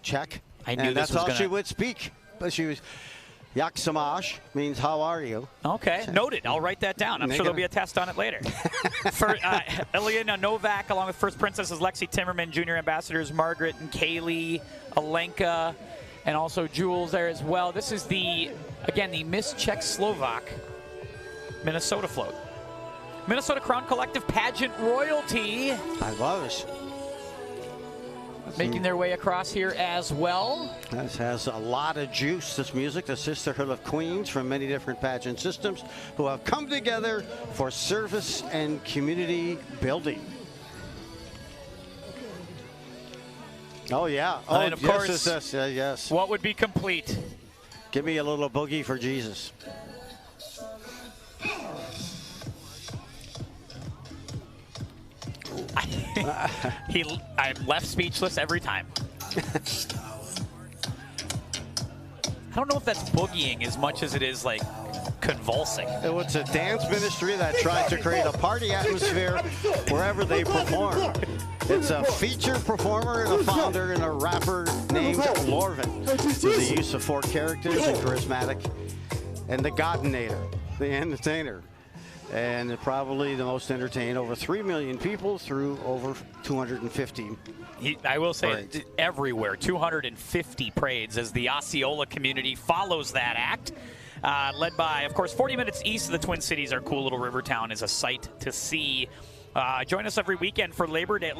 Czech, I knew and this that's was all gonna... she would speak. But she was, Jak samash means how are you? Okay, noted. I'll write that down. I'm sure there'll be a test on it later. For Elena Novak, along with First Princesses Lexi Timmerman, Junior Ambassadors Margaret and Kaylee, Alenka, and also Jules there as well. This is again, the Miss Czechoslovak Minnesota float. Minnesota Crown Collective pageant royalty. I love it. Making their way across here as well. This has a lot of juice, this music. The Sisterhood of Queens from many different pageant systems who have come together for service and community building. Oh, yeah. Oh, and of course, yes. What would be complete? Give me a little boogie for Jesus. I'm left speechless every time. I don't know if that's boogieing as much as it is like convulsing. It's a dance ministry that tries to create a party atmosphere wherever they perform. It's a feature performer and a founder and a rapper named Lorvin, with the use of 4 characters and charismatic, and the Godinator, the entertainer. And probably the most entertained, over 3 million people through over 250. I will say parades. Everywhere, 250 parades as the Osceola community follows that act. Led by, of course, 40 minutes east of the Twin Cities, our cool little river town is a sight to see. Join us every weekend for Labor Day.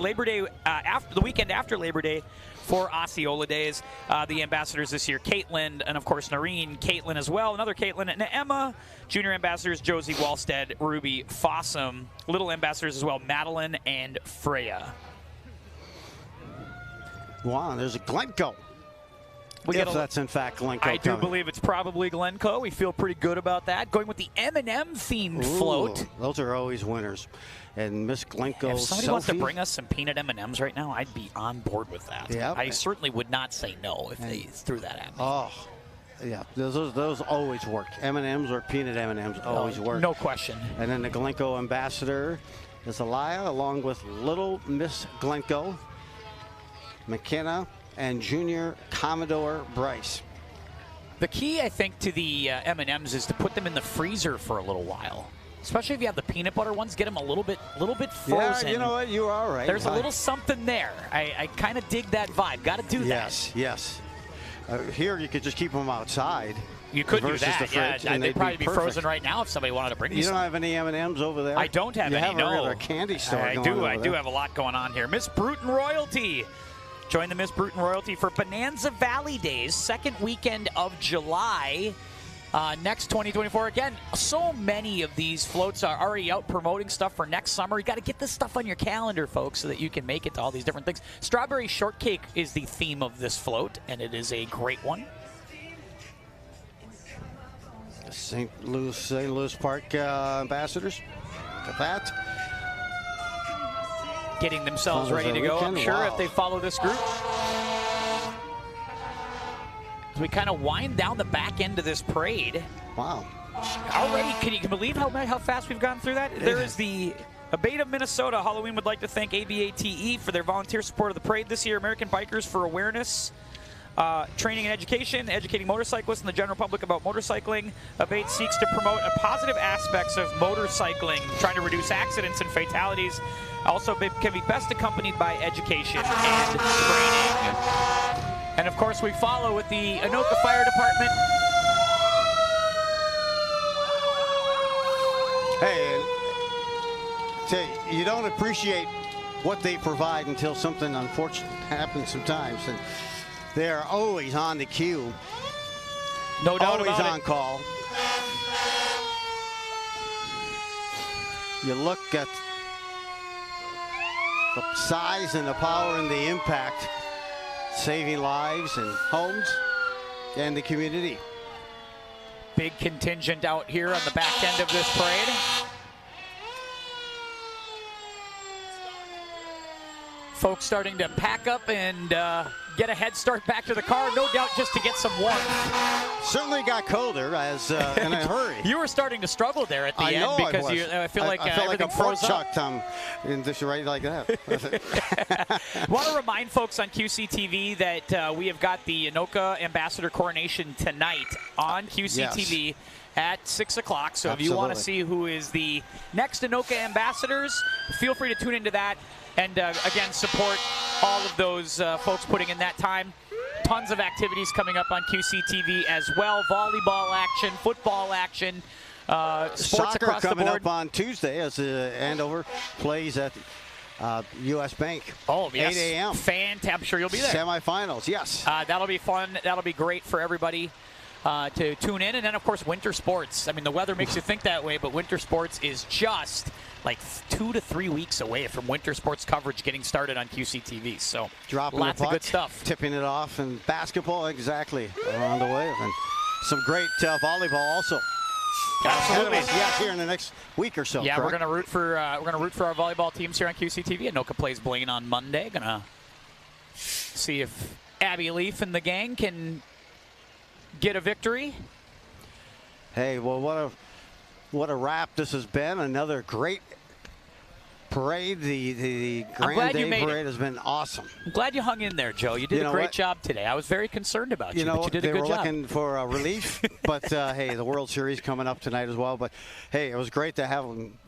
After the weekend after Labor Day for Osceola Days. The ambassadors this year, Caitlin, and of course Noreen, Caitlin as well, another Caitlin, and Emma. Junior ambassadors, Josie Wallstead, Ruby Fossum. Little ambassadors as well, Madeline and Freya. Wow, there's a Glencoe. If that's in fact Glencoe. I do believe it's probably Glencoe. We feel pretty good about that. Going with the M&M themed float. Those are always winners. And Miss Glencoe. If somebody wants to bring us some peanut M&Ms right now, I'd be on board with that. Yep. I certainly would not say no if they threw that at me. Oh, yeah. Those always work. M&Ms or peanut M&Ms always work. No question. And then the Glencoe ambassador is Elia, along with Little Miss Glencoe, McKenna, and Junior Commodore Bryce. The key, I think, to the M&Ms is to put them in the freezer for a little while. Especially if you have the peanut butter ones, get them a little bit frozen. Yeah, you know what? You are right. There's a little something there. I kind of dig that vibe. Got to do that. Yes. Here you could just keep them outside. You could do that. The fridge, yeah, they'd probably be frozen right now if somebody wanted to bring me some. You don't have any M&Ms over there? I don't have any. You have a candy store. I do have a lot going on here. Miss Bruton Royalty. Join the Miss Bruton Royalty for Bonanza Valley Days, second weekend of July. Next 2024. Again, so many of these floats are already out promoting stuff for next summer. You got to get this stuff on your calendar, folks, so that you can make it to all these different things. Strawberry shortcake is the theme of this float, and it is a great one. St. Louis Park ambassadors. Look at that. Getting themselves ready to go, I'm sure, if they follow this group. As we kind of wind down the back end of this parade. Wow. Already, can you believe how fast we've gone through that? There is the Abate of Minnesota. Halloween would like to thank ABATE for their volunteer support of the parade this year. American Bikers for awareness, training and education, educating motorcyclists and the general public about motorcycling. Abate seeks to promote positive aspects of motorcycling, trying to reduce accidents and fatalities. Also can be best accompanied by education and training. And of course, we follow with the Anoka Fire Department. Hey, you don't appreciate what they provide until something unfortunate happens sometimes. And they are always on the queue. No doubt always about on it. call. You look at the size and the power and the impact, saving lives and homes and the community. Big contingent out here on the back end of this parade. Folks starting to pack up and get a head start back to the car, no doubt just to get some warmth. certainly got colder as in a hurry. You were starting to struggle there at the I end know because I feel like I felt like everything a pork froze up. chuck in just right like that. Want to remind folks on QCTV that we have got the Anoka Ambassador Coronation tonight on QCTV. Yes. At 6 o'clock. So if you want to see who is the next Anoka ambassadors, feel free to tune into that. And again, support all of those folks putting in that time. Tons of activities coming up on QCTV as well. Volleyball action, football action, sports Soccer across the board. coming up on Tuesday as Andover plays at U.S. Bank. Oh, yes. 8 a.m. Fantastic. I'm sure you'll be there. Semifinals, yes. That'll be fun. That'll be great for everybody to tune in. And then, of course, winter sports. I mean, the weather makes you think that way, but winter sports is just like 2 to 3 weeks away from winter sports coverage getting started on QCTV. So Dropping lots the puck, of good stuff. Tipping it off, and basketball, exactly, around the way. And some great volleyball also. Absolutely. Yeah, here in the next week or so. Yeah, correct? we're gonna root for our volleyball teams here on QCTV. Anoka plays Blaine on Monday. Gonna see if Abby Leaf and the gang can get a victory. Hey, well, what a wrap this has been. Another great parade. The Grande parade has been awesome. I'm glad you hung in there, Joe. You did a great job today. I was very concerned about you, but you did a good job. They were looking for a relief, but hey, the World Series coming up tonight as well. But hey, it was great to have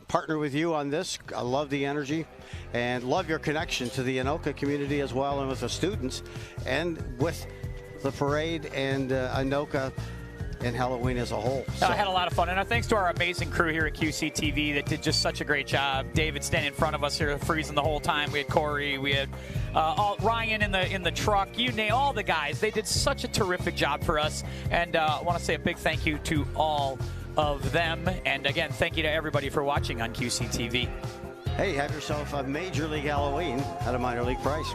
partner with you on this. I love the energy and love your connection to the Anoka community as well, and with the students and with the parade and Anoka and Halloween as a whole. So. I had a lot of fun, and thanks to our amazing crew here at QCTV that did just such a great job. David standing in front of us here, freezing the whole time. We had Corey, we had Ryan in the truck. You name all the guys. They did such a terrific job for us, and I want to say a big thank you to all of them. And again, thank you to everybody for watching on QCTV. Hey, have yourself a Major League Halloween at a minor league price.